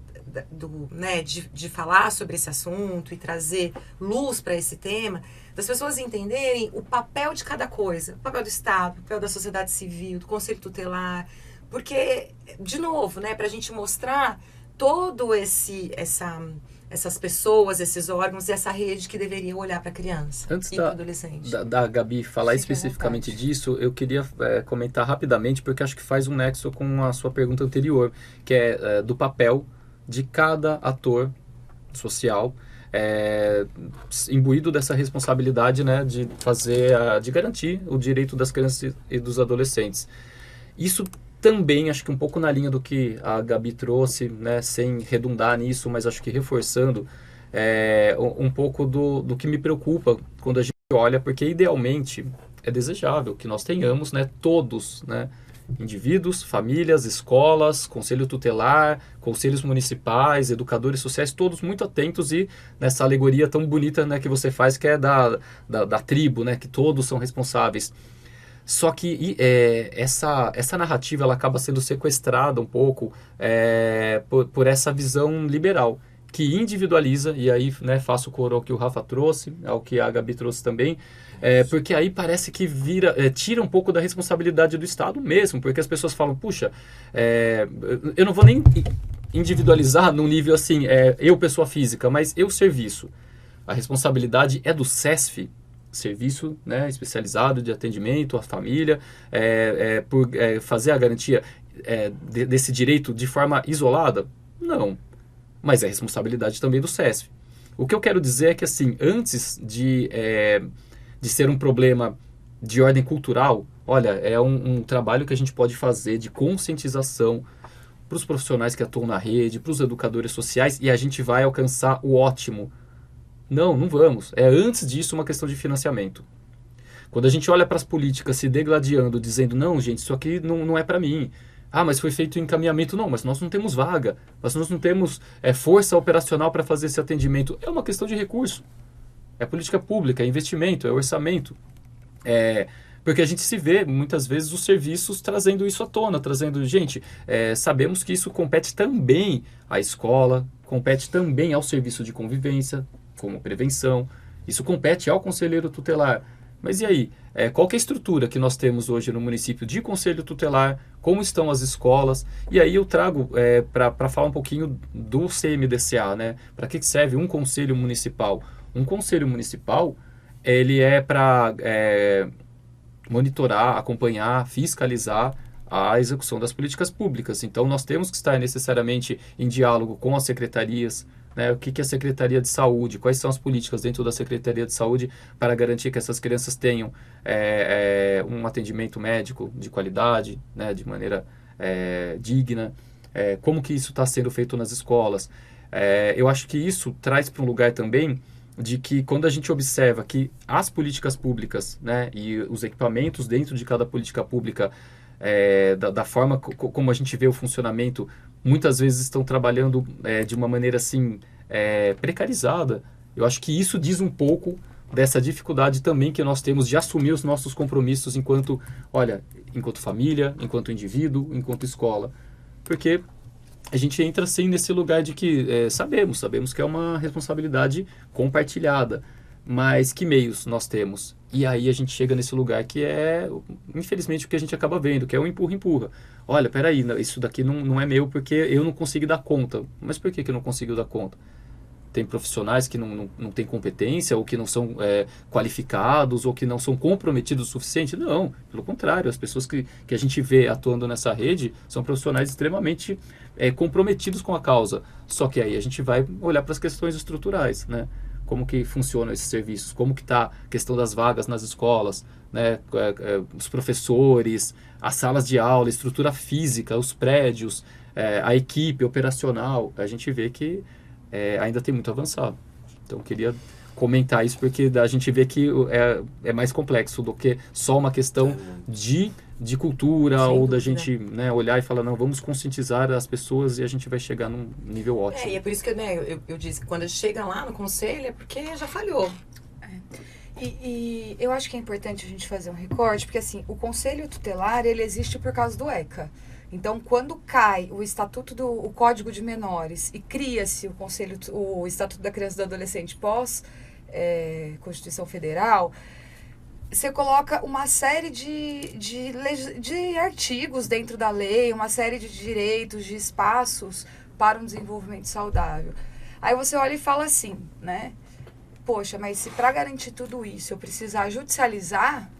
né, de falar sobre esse assunto e trazer luz para esse tema, das pessoas entenderem o papel de cada coisa, o papel do Estado, o papel da sociedade civil, do Conselho Tutelar, porque, de novo, né, para a gente mostrar todo essas pessoas, esses órgãos e essa rede que deveria olhar para a criança e para o adolescente. Da Gabi falar Fique à especificamente vontade. disso, eu queria comentar rapidamente, porque acho que faz um nexo com a sua pergunta anterior, que é do papel de cada ator social, imbuído dessa responsabilidade, né, de de garantir o direito das crianças e dos adolescentes. Isso também, acho que um pouco na linha do que a Gabi trouxe, né, sem redundar nisso, mas acho que reforçando um pouco do que me preocupa quando a gente olha, porque idealmente é desejável que nós tenhamos, né, todos, né, indivíduos, famílias, escolas, conselho tutelar, conselhos municipais, educadores sociais, todos muito atentos e nessa alegoria tão bonita, né, que você faz, que é da tribo, né, que todos são responsáveis. Só que essa narrativa ela acaba sendo sequestrada um pouco por essa visão liberal, que individualiza, e aí, né, faço o coro ao que o Rafa trouxe, ao que a Gabi trouxe também, porque aí parece que tira um pouco da responsabilidade do Estado mesmo, porque as pessoas falam, puxa, eu não vou nem individualizar num nível assim, eu pessoa física, mas eu serviço. A responsabilidade é do SESF, serviço, né, especializado de atendimento à família, por fazer a garantia desse direito de forma isolada? Não. Mas é responsabilidade também do SESF. O que eu quero dizer é que, assim, antes de ser um problema de ordem cultural, olha, é um trabalho que a gente pode fazer de conscientização para os profissionais que atuam na rede, para os educadores sociais, e a gente vai alcançar o ótimo. Não vamos. É antes disso uma questão de financiamento. Quando a gente olha para as políticas se degladiando, dizendo, não, gente, isso aqui não é para mim. Ah, mas foi feito encaminhamento. Não, mas nós não temos vaga. Mas nós não temos força operacional para fazer esse atendimento. É uma questão de recurso. É política pública, é investimento, é orçamento. Porque a gente se vê, muitas vezes, os serviços trazendo isso à tona, trazendo, gente, sabemos que isso compete também à escola, compete também ao serviço de convivência, como prevenção, isso compete ao conselheiro tutelar. Mas e aí? Qual que é a estrutura que nós temos hoje no município de conselho tutelar? Como estão as escolas? E aí eu trago para falar um pouquinho do CMDCA, né? Para que serve um conselho municipal? Um conselho municipal, ele é para monitorar, acompanhar, fiscalizar a execução das políticas públicas. Então, nós temos que estar necessariamente em diálogo com as secretarias, né? O que é a Secretaria de Saúde, quais são as políticas dentro da Secretaria de Saúde para garantir que essas crianças tenham um atendimento médico de qualidade, né? De maneira digna, como que isso está sendo feito nas escolas. Eu acho que isso traz para um lugar também de que quando a gente observa que as políticas públicas, né, e os equipamentos dentro de cada política pública, da forma como a gente vê o funcionamento, muitas vezes estão trabalhando de uma maneira assim precarizada. Eu acho que isso diz um pouco dessa dificuldade também que nós temos de assumir os nossos compromissos enquanto família, enquanto indivíduo, enquanto escola. Porque a gente entra assim nesse lugar de que sabemos que é uma responsabilidade compartilhada, mas que meios nós temos? E aí a gente chega nesse lugar que infelizmente, o que a gente acaba vendo, que é o empurra-empurra. Olha, peraí, isso daqui não é meu porque eu não consigo dar conta. Mas por que eu não consigo dar conta? Tem profissionais que não têm competência, ou que não são qualificados, ou que não são comprometidos o suficiente. Não, pelo contrário, as pessoas que a gente vê atuando nessa rede são profissionais extremamente comprometidos com a causa. Só que aí a gente vai olhar para as questões estruturais, né? Como que funcionam esses serviços, como que está a questão das vagas nas escolas, né? Os professores, as salas de aula, a estrutura física, os prédios, a equipe operacional. A gente vê que ainda tem muito a avançar. Então, queria comentar isso porque a gente vê que é mais complexo do que só uma questão de cultura. Sem ou dúvida. Da gente olhar e falar, não, vamos conscientizar as pessoas e a gente vai chegar num nível ótimo. E é por isso que eu disse que quando chega lá no conselho é porque já falhou. E eu acho que é importante a gente fazer um recorte, porque assim, o Conselho Tutelar, ele existe por causa do ECA. Então, quando cai o Código de Menores e cria-se o Estatuto da Criança e do Adolescente pós Constituição Federal, você coloca uma série de artigos dentro da lei, uma série de direitos, de espaços para um desenvolvimento saudável. Aí você olha e fala assim, né? Poxa, mas se para garantir tudo isso eu precisar judicializar,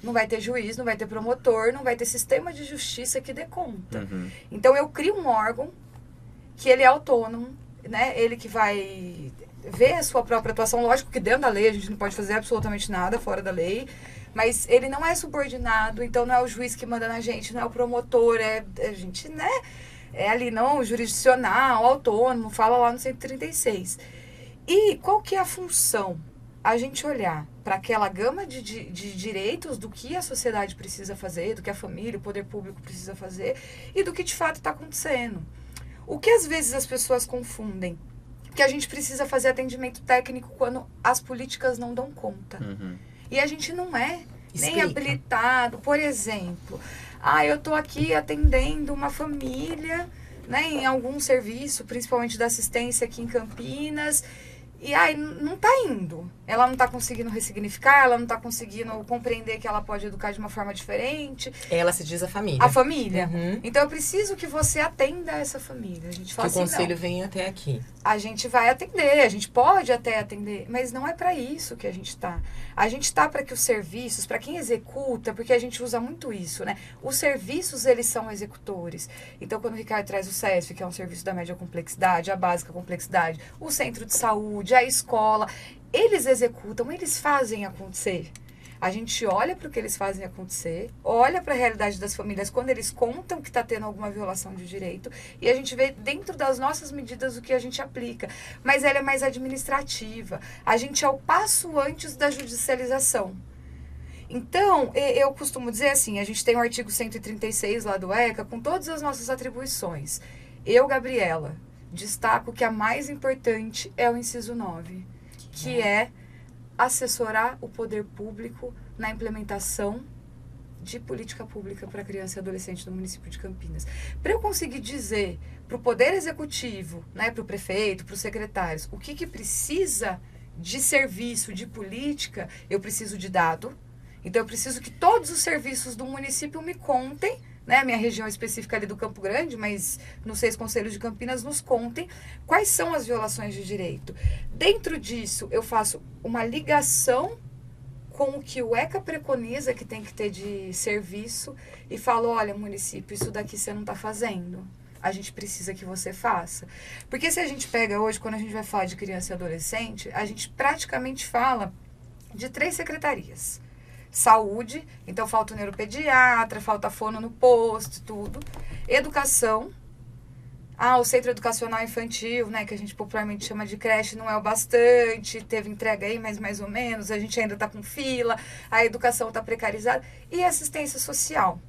não vai ter juiz, não vai ter promotor, não vai ter sistema de justiça que dê conta. Uhum. Então, eu crio um órgão que ele é autônomo, né? Ele que vai ver a sua própria atuação. Lógico que dentro da lei a gente não pode fazer absolutamente nada fora da lei, mas ele não é subordinado, então não é o juiz que manda na gente, não é o promotor, a gente, né? É ali, não, jurisdicional, autônomo, fala lá no 136. E qual que é a função? A gente olhar para aquela gama de direitos do que a sociedade precisa fazer, do que a família, o poder público precisa fazer e do que de fato está acontecendo. O que às vezes as pessoas confundem? Que a gente precisa fazer atendimento técnico quando as políticas não dão conta. Uhum. E a gente não é nem Explica. habilitado. Por exemplo, eu estou aqui atendendo uma família, né, em algum serviço, principalmente da assistência aqui em Campinas, e não está indo. Ela não está conseguindo ressignificar, ela não está conseguindo compreender que ela pode educar de uma forma diferente. Ela se diz a família. A família. Uhum. Então, eu preciso que você atenda essa família. A gente fala Que o assim, conselho não, venha até aqui. a gente vai atender, a gente pode até atender, mas não é para isso que a gente está. A gente está para que os serviços, para quem executa, porque a gente usa muito isso, né? Os serviços, eles são executores. Então, quando o Ricardo traz o SESF, que é um serviço da média complexidade, a básica complexidade, o centro de saúde, a escola, eles executam, eles fazem acontecer. A gente olha para o que eles fazem acontecer, olha para a realidade das famílias quando eles contam que está tendo alguma violação de direito e a gente vê dentro das nossas medidas o que a gente aplica. Mas ela é mais administrativa. A gente é o passo antes da judicialização. Então, eu costumo dizer assim, a gente tem o artigo 136 lá do ECA com todas as nossas atribuições. Eu, Gabriela, destaco que a mais importante é o inciso 9, que é assessorar o poder público na implementação de política pública para criança e adolescente no município de Campinas. Para eu conseguir dizer para o Poder Executivo, né, para o prefeito, para os secretários, o que precisa de serviço, de política, eu preciso de dado. Então, eu preciso que todos os serviços do município me contem, né, a minha região específica ali do Campo Grande, mas nos 6 conselhos de Campinas nos contem quais são as violações de direito. Dentro disso, eu faço uma ligação com o que o ECA preconiza que tem que ter de serviço e falo, olha, município, isso daqui você não está fazendo. A gente precisa que você faça. Porque se a gente pega hoje, quando a gente vai falar de criança e adolescente, a gente praticamente fala de 3 secretarias. Saúde, então falta o neuropediatra, falta fono no posto, tudo. Educação, o centro educacional infantil, né, que a gente popularmente chama de creche, não é o bastante, teve entrega aí, mas mais ou menos, a gente ainda está com fila, a educação está precarizada. E assistência social.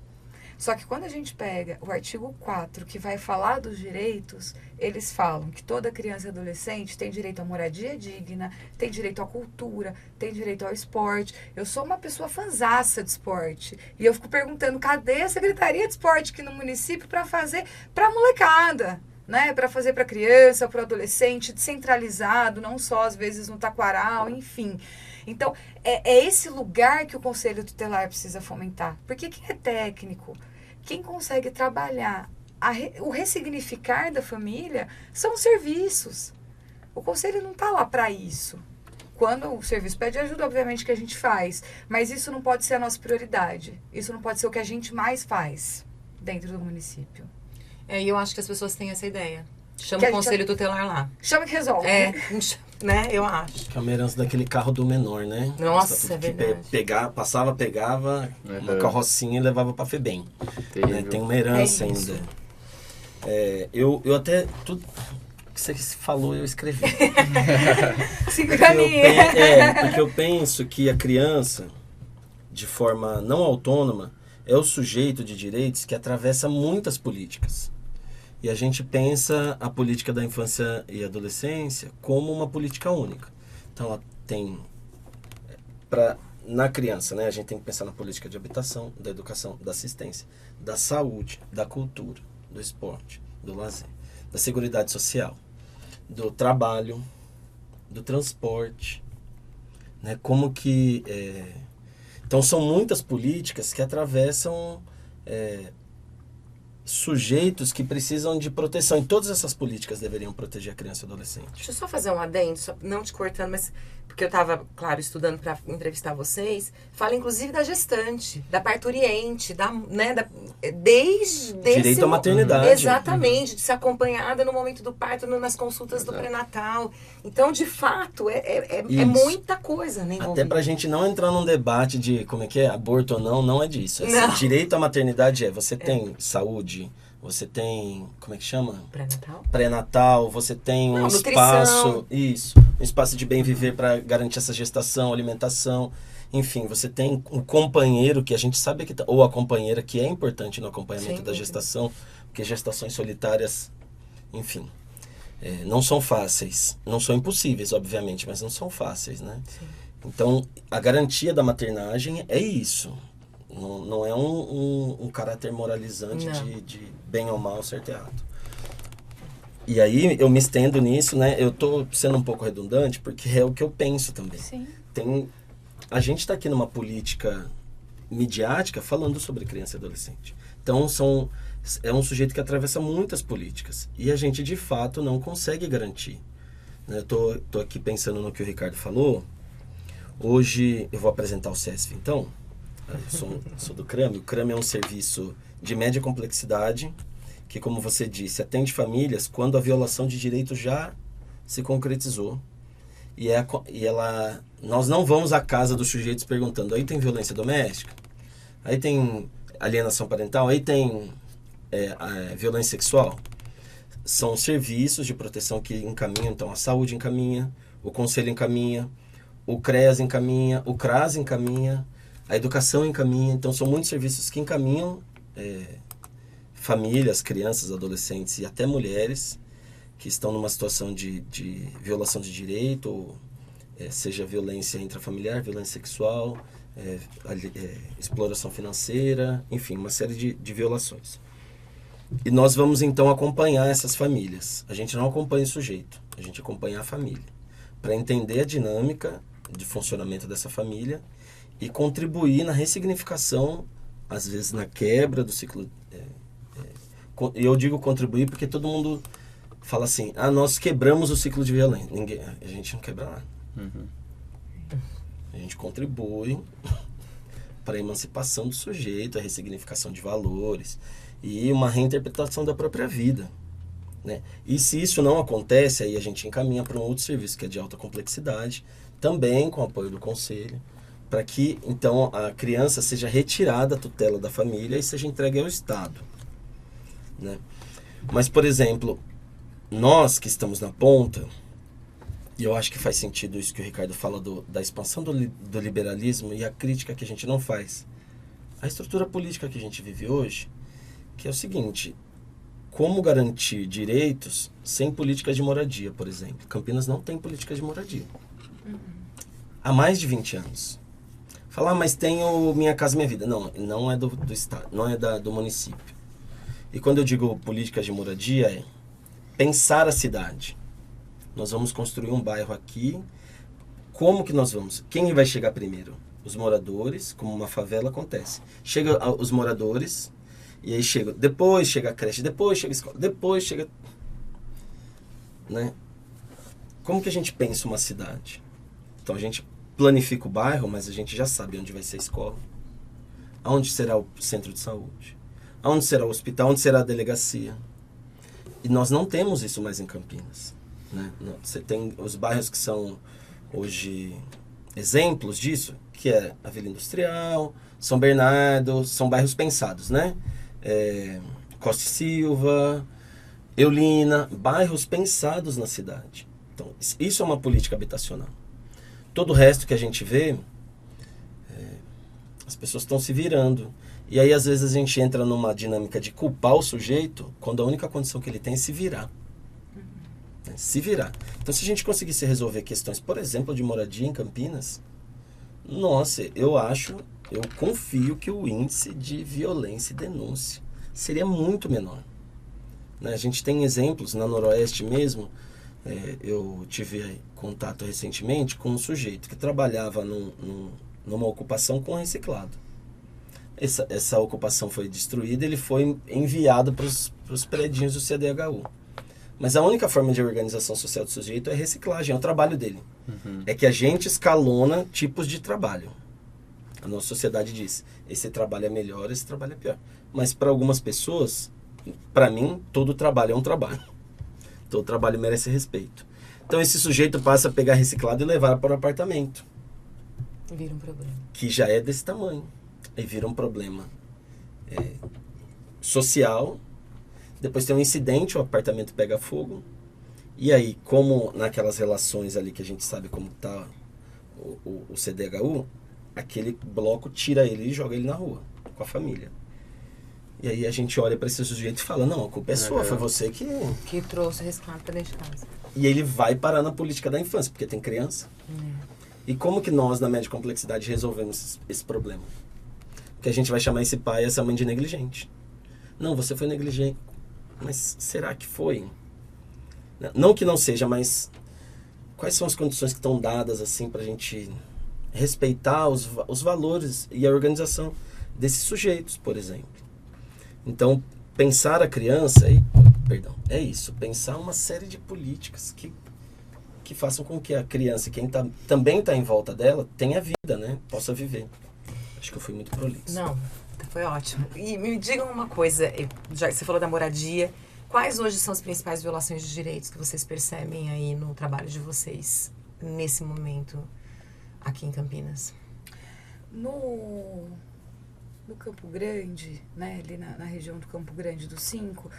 Só que quando a gente pega o artigo 4, que vai falar dos direitos, eles falam que toda criança e adolescente tem direito à moradia digna, tem direito à cultura, tem direito ao esporte. Eu sou uma pessoa fanzaça de esporte. E eu fico perguntando, cadê a Secretaria de Esporte aqui no município para fazer para a molecada? Né, para fazer para criança, para o adolescente, descentralizado, não só às vezes no taquaral, enfim. Então, é esse lugar que o Conselho Tutelar precisa fomentar. Porque quem é técnico, quem consegue trabalhar o ressignificar da família, são os serviços. O Conselho não está lá para isso. Quando o serviço pede ajuda, obviamente que a gente faz. Mas isso não pode ser a nossa prioridade. Isso não pode ser o que a gente mais faz dentro do município. E eu acho que as pessoas têm essa ideia. Chama Que a o gente- Conselho Tutelar lá. Chama que resolve. Né? Eu acho. Que é uma herança daquele carro do menor, né? Nossa, é Que verdade. pegava uma Uhum. carrocinha e levava pra FEBEM. Terrível. Né? Tem uma herança É isso. ainda. Eu até... Tudo que você falou, eu escrevi. Sincronia. Porque eu penso que a criança, de forma não autônoma, é o sujeito de direitos que atravessa muitas políticas. E a gente pensa a política da infância e adolescência como uma política única. Então, ela tem... Na criança, né, a gente tem que pensar na política de habitação, da educação, da assistência, da saúde, da cultura, do esporte, do lazer, da seguridade social, do trabalho, do transporte, né? Como que... Então, são muitas políticas que atravessam sujeitos que precisam de proteção. E todas essas políticas deveriam proteger a criança e o adolescente. Deixa eu só fazer um adendo, só não te cortando, mas porque eu estava, claro, estudando para entrevistar vocês. Fala inclusive da gestante, da parturiente, desde Direito à maternidade. Exatamente, de ser acompanhada no momento do parto, nas consultas do pré-natal. Então, de fato, é Isso. muita coisa, né? Até envolvida. pra gente não entrar num debate de como é que é, aborto ou não, não é disso. Não. Direito à maternidade você tem saúde, você tem, como é que chama? Pré-natal? Pré-natal, você tem um Nutrição. espaço, um espaço de bem viver para garantir essa gestação, alimentação. Enfim, você tem um companheiro que a gente sabe que ou a companheira que é importante no acompanhamento Sem da dúvida. gestação, porque gestações solitárias, enfim, não são fáceis, não são impossíveis, obviamente, mas não são fáceis, né? Sim. Então, a garantia da maternagem é isso. Não é um caráter moralizante Não. de bem ou mal, certo e errado. E aí, eu me estendo nisso, né? Eu tô sendo um pouco redundante, porque é o que eu penso também. Sim. A gente está aqui numa política midiática falando sobre criança e adolescente. Então, é um sujeito que atravessa muitas políticas. E a gente, de fato, não consegue garantir. Né? Eu tô aqui pensando no que o Ricardo falou. Hoje, eu vou apresentar o CESF, então. Eu sou do CRAME. O CRAME é um serviço de média complexidade que, como você disse, atende famílias quando a violação de direito já se concretizou. Nós não vamos à casa dos sujeitos perguntando, aí tem violência doméstica, aí tem alienação parental, aí tem violência sexual. São serviços de proteção que encaminham, então a saúde encaminha, o conselho encaminha, o CREAS encaminha, o CRAS encaminha, a educação encaminha. Então são muitos serviços que encaminham famílias, crianças, adolescentes e até mulheres que estão numa situação de violação de direito, ou, seja violência intrafamiliar, violência sexual, exploração financeira, enfim, uma série de violações. E nós vamos então acompanhar essas famílias. A gente não acompanha o sujeito, a gente acompanha a família, para entender a dinâmica de funcionamento dessa família e contribuir na ressignificação, às vezes na quebra do ciclo. E eu digo contribuir porque todo mundo fala assim, nós quebramos o ciclo de violência. A gente não quebra nada. Uhum. A gente contribui para a emancipação do sujeito, a ressignificação de valores e uma reinterpretação da própria vida. Né? E se isso não acontece, aí a gente encaminha para um outro serviço que é de alta complexidade, também com o apoio do conselho, para que então a criança seja retirada da tutela da família e seja entregue ao Estado. Né? Mas, por exemplo, nós que estamos na ponta, e eu acho que faz sentido isso que o Ricardo fala da expansão do liberalismo e a crítica que a gente não faz a estrutura política que a gente vive hoje, que é o seguinte: como garantir direitos sem políticas de moradia, por exemplo? Campinas não tem política de moradia. Há mais de 20 anos. Falar, mas tenho Minha Casa Minha Vida. Não, não é do estado, não é do município. E quando eu digo políticas de moradia, é pensar a cidade. Nós vamos construir um bairro aqui. Como que nós vamos? Quem vai chegar primeiro? Os moradores, como uma favela acontece. Chega os moradores, e aí depois chega a creche, depois chega a escola, depois chega... Né? Como que a gente pensa uma cidade? Então a gente planifica o bairro, mas a gente já sabe onde vai ser a escola, aonde será o centro de saúde, aonde será o hospital, onde será a delegacia. E nós não temos isso mais em Campinas. Né? Você tem os bairros que são hoje exemplos disso, que é a Vila Industrial, São Bernardo, são bairros pensados, né? Costa e Silva, Eulina, bairros pensados na cidade. Então, isso é uma política habitacional. Todo o resto que a gente vê, as pessoas estão se virando. E aí, às vezes, a gente entra numa dinâmica de culpar o sujeito quando a única condição que ele tem é se virar. Se virar. Então, se a gente conseguisse resolver questões, por exemplo, de moradia em Campinas, nossa, eu confio que o índice de violência e denúncia seria muito menor. Né? A gente tem exemplos na Noroeste mesmo. Eu tive contato recentemente com um sujeito que trabalhava numa ocupação com reciclado. Essa ocupação foi destruída, ele foi enviado para os predinhos do CDHU. Mas a única forma de organização social do sujeito é reciclagem, é o trabalho dele. É que a gente escalona tipos de trabalho. A nossa sociedade diz, esse trabalho é melhor, esse trabalho é pior. Mas para algumas pessoas, para mim, todo trabalho é um trabalho. Todo trabalho merece respeito. Então esse sujeito passa a pegar reciclado e levar para o apartamento. Vira um problema. Que já é desse tamanho. Aí vira um problema social. Depois tem um incidente, o apartamento pega fogo. E aí, como naquelas relações ali que a gente sabe como está o CDHU, aquele bloco tira ele e joga ele na rua, com a família. E aí a gente olha para esse sujeito e fala, não, a culpa é sua, foi você que trouxe o reciclado para dentro de casa. E ele vai parar na política da infância, porque tem criança. E como que nós, na média complexidade, resolvemos esse problema? Porque a gente vai chamar esse pai e essa mãe de negligente. Não, você foi negligente. Mas será que foi? Não que não seja, mas quais são as condições que estão dadas assim para a gente respeitar os valores e a organização desses sujeitos, por exemplo? Então, pensar a criança, é isso, pensar uma série de políticas que façam com que a criança, quem também está em volta dela, tenha vida, né? Possa viver. Acho que eu fui muito prolixo. Não, foi ótimo. E me digam uma coisa, já que você falou da moradia, quais hoje são as principais violações de direitos que vocês percebem aí no trabalho de vocês, nesse momento, aqui em Campinas? No Campo Grande, né, ali na região do Campo Grande do 5,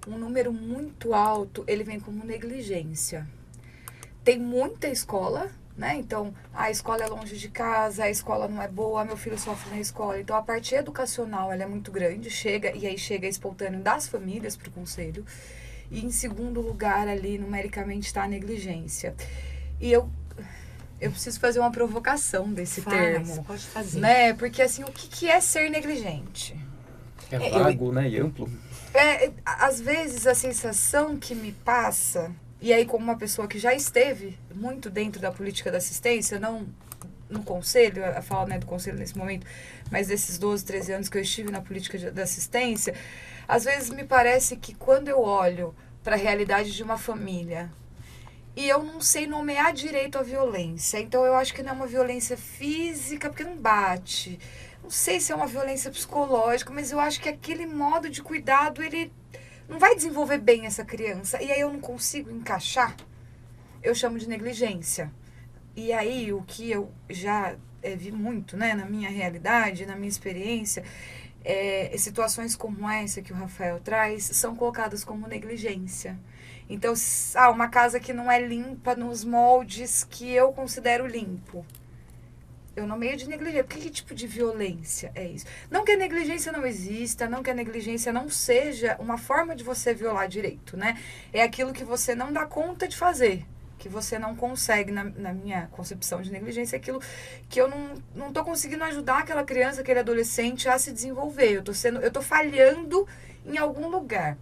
um número muito alto, ele vem como negligência. Tem muita escola, né? Então, a escola é longe de casa, a escola não é boa, meu filho sofre na escola. Então, a parte educacional, ela é muito grande, chega espontâneo das famílias para o conselho. E, em segundo lugar, ali, numericamente, está a negligência. E eu preciso fazer uma provocação desse termo. Pode fazer. Né? Porque, assim, o que é ser negligente? É vago, né? E amplo. Às vezes, a sensação que me passa... E aí, como uma pessoa que já esteve muito dentro da política da assistência, não no conselho, a falar, né, do conselho nesse momento, mas desses 12, 13 anos que eu estive na política da assistência, às vezes me parece que quando eu olho para a realidade de uma família e eu não sei nomear direito a violência, então eu acho que não é uma violência física, porque não bate, não sei se é uma violência psicológica, mas eu acho que aquele modo de cuidado, ele não vai desenvolver bem essa criança. E aí eu não consigo encaixar, eu chamo de negligência. E aí o que eu já vi muito, né, na minha realidade, na minha experiência, situações como essa que o Rafael traz, são colocadas como negligência. Então, uma casa que não é limpa nos moldes que eu considero limpo. eu nomeio de negligência. Porque que tipo de violência é isso? Não que a negligência não exista, não que a negligência não seja uma forma de você violar direito, né? É aquilo que você não dá conta de fazer, que você não consegue, na minha concepção de negligência, é aquilo que eu não tô conseguindo ajudar aquela criança, aquele adolescente a se desenvolver. Eu tô falhando em algum lugar.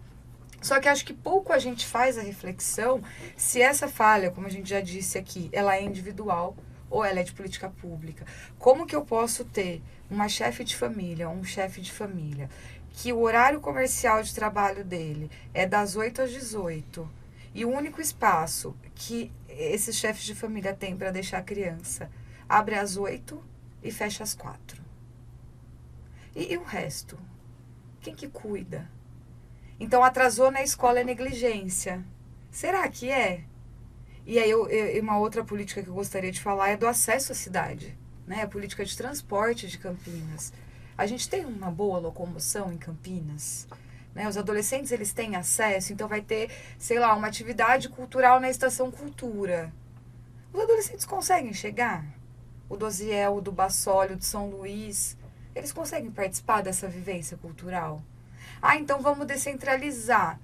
Só que acho que pouco a gente faz a reflexão se essa falha, como a gente já disse aqui, ela é individual ou ela é de política pública. Como que eu posso ter uma chefe de família, um chefe de família, que o horário comercial de trabalho dele é das 8 às 18, e o único espaço que esses chefes de família têm para deixar a criança abre às 8 e fecha às 4. E o resto? Quem que cuida? Então, atrasou na escola é negligência. Será que é? E aí, uma outra política que eu gostaria de falar é do acesso à cidade, né? A política de transporte de Campinas. A gente tem uma boa locomoção em Campinas, né? Os adolescentes, eles têm acesso, então vai ter, sei lá, uma atividade cultural na Estação Cultura. Os adolescentes conseguem chegar? O do Osiel, o do Bassoli, o de São Luís, eles conseguem participar dessa vivência cultural? Ah, então vamos descentralizar.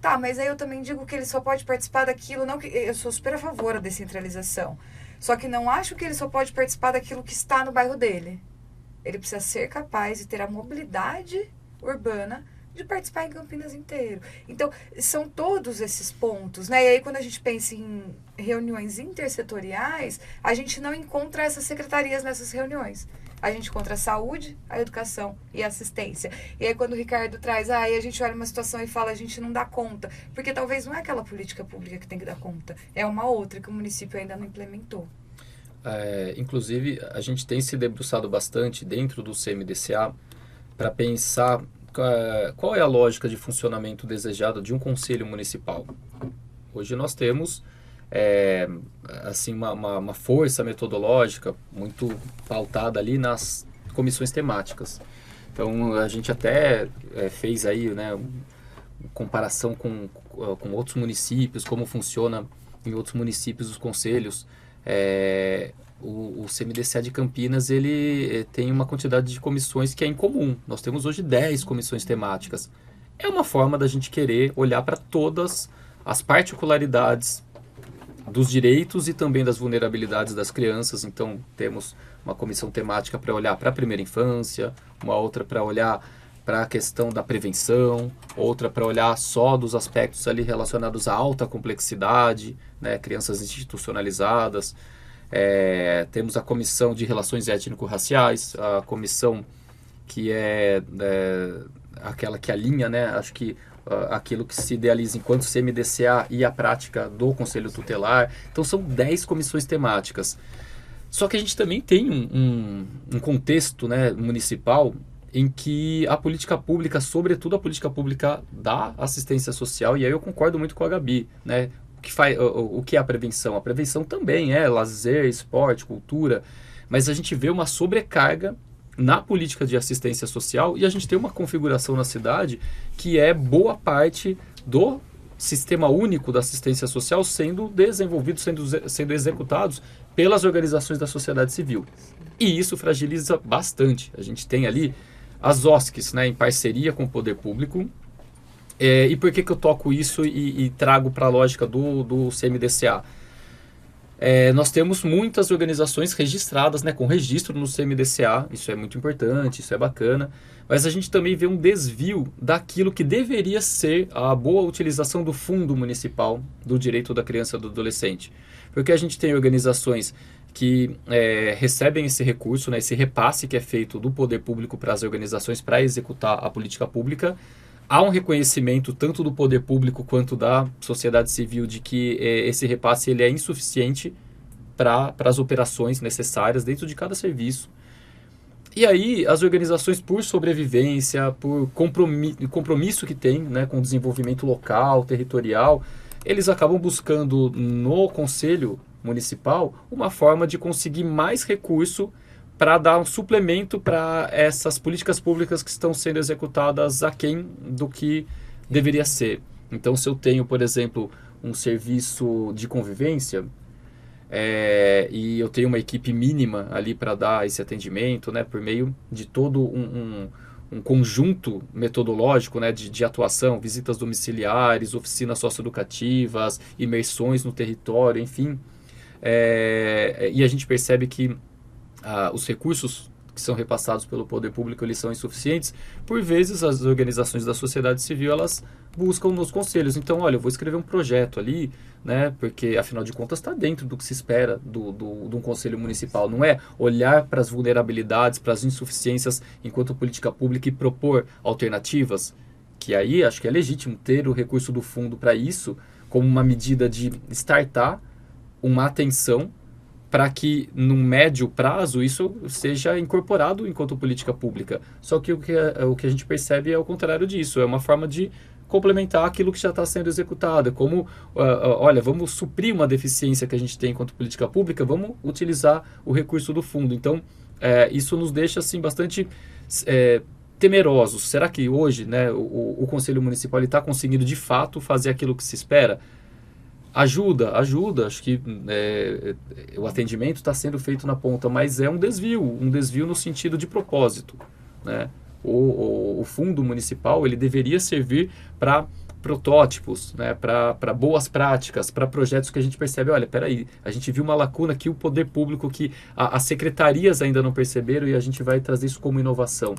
Tá, mas aí eu também digo que ele só pode participar daquilo, não que eu sou super a favor da descentralização. Só que não acho que ele só pode participar daquilo que está no bairro dele. Ele precisa ser capaz de ter a mobilidade urbana de participar em Campinas inteiro. Então, são todos esses pontos, né? E aí, quando a gente pensa em reuniões intersetoriais, a gente não encontra essas secretarias nessas reuniões. A gente encontra a saúde, a educação e a assistência. E aí, quando o Ricardo traz, aí a gente olha uma situação e fala, a gente não dá conta. Porque talvez não é aquela política pública que tem que dar conta. É uma outra que o município ainda não implementou. Inclusive, a gente tem se debruçado bastante dentro do CMDCA para pensar qual é a lógica de funcionamento desejada de um conselho municipal. Hoje nós temos assim, uma força metodológica muito pautada ali nas comissões temáticas. Então, a gente até fez aí, né, comparação com outros municípios, como funciona em outros municípios os conselhos. O CMDCA de Campinas, ele tem uma quantidade de comissões que é incomum. Nós temos hoje 10 comissões temáticas. É uma forma da gente querer olhar para todas as particularidades dos direitos e também das vulnerabilidades das crianças. Então, temos uma comissão temática para olhar para a primeira infância, uma outra para olhar para a questão da prevenção, outra para olhar só dos aspectos ali relacionados à alta complexidade, né, crianças institucionalizadas. Temos a comissão de relações étnico-raciais, a comissão que é aquela que alinha, né, acho que aquilo que se idealiza enquanto CMDCA e a prática do Conselho Tutelar. Então são 10 comissões temáticas. Só que a gente também tem um contexto, né, municipal em que a política pública, sobretudo a política pública da assistência social, e aí eu concordo muito com a Gabi, né? O que é a prevenção? A prevenção também é lazer, esporte, cultura, mas a gente vê uma sobrecarga na política de assistência social e a gente tem uma configuração na cidade que é boa parte do sistema único da assistência social sendo desenvolvido, sendo executados pelas organizações da sociedade civil. E isso fragiliza bastante. A gente tem ali as OSCs, né, em parceria com o poder público. E por que eu toco isso e trago para a lógica do CMDCA? Nós temos muitas organizações registradas, né, com registro no CMDCA, isso é muito importante, isso é bacana, mas a gente também vê um desvio daquilo que deveria ser a boa utilização do fundo municipal do direito da criança e do adolescente. Porque a gente tem organizações que recebem esse recurso, né, esse repasse que é feito do poder público para as organizações para executar a política pública. Há um reconhecimento tanto do poder público quanto da sociedade civil de que esse repasse ele é insuficiente para as operações necessárias dentro de cada serviço. E aí as organizações, por sobrevivência, por compromisso que tem, né, com o desenvolvimento local, territorial, eles acabam buscando no Conselho Municipal uma forma de conseguir mais recurso para dar um suplemento para essas políticas públicas que estão sendo executadas aquém do que deveria ser. Então, se eu tenho, por exemplo, um serviço de convivência, e eu tenho uma equipe mínima ali para dar esse atendimento, né, por meio de todo um conjunto metodológico, né, de atuação, visitas domiciliares, oficinas socioeducativas, imersões no território, enfim. E a gente percebe que os recursos que são repassados pelo poder público, eles são insuficientes. Por vezes, as organizações da sociedade civil, elas buscam nos conselhos. Então, olha, eu vou escrever um projeto ali, né, porque, afinal de contas, está dentro do que se espera de um conselho municipal. Não é olhar para as vulnerabilidades, para as insuficiências enquanto política pública e propor alternativas, que aí acho que é legítimo ter o recurso do fundo para isso, como uma medida de startar uma atenção para que, num médio prazo, isso seja incorporado enquanto política pública. Só que o que a gente percebe é o contrário disso, é uma forma de complementar aquilo que já está sendo executado. Como, olha, vamos suprir uma deficiência que a gente tem enquanto política pública, vamos utilizar o recurso do fundo. Então, isso nos deixa assim, bastante temerosos. Será que hoje, né, o Conselho Municipal está conseguindo, de fato, fazer aquilo que se espera? Ajuda. Acho que o atendimento está sendo feito na ponta, mas é um desvio no sentido de propósito, né? O fundo municipal, ele deveria servir para protótipos, né? Para boas práticas, para projetos que a gente percebe, olha, peraí, a gente viu uma lacuna que o poder público, que as secretarias ainda não perceberam, e a gente vai trazer isso como inovação.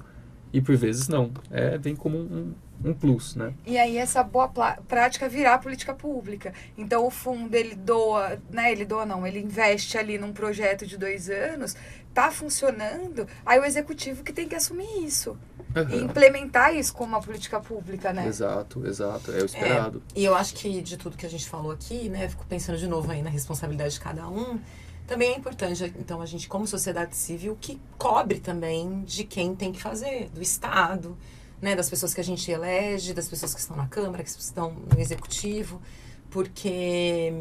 E por vezes não, vem como um plus, né? E aí essa boa prática virar política pública. Então o fundo, ele doa, né? Ele investe ali num projeto de 2 anos, tá funcionando, aí o executivo que tem que assumir isso. E implementar isso como uma política pública, né? Exato, é o esperado. E eu acho que de tudo que a gente falou aqui, né, fico pensando de novo aí na responsabilidade de cada um, também é importante, então, a gente, como sociedade civil, que cobre também de quem tem que fazer, do Estado, né, das pessoas que a gente elege, das pessoas que estão na Câmara, que estão no Executivo, porque,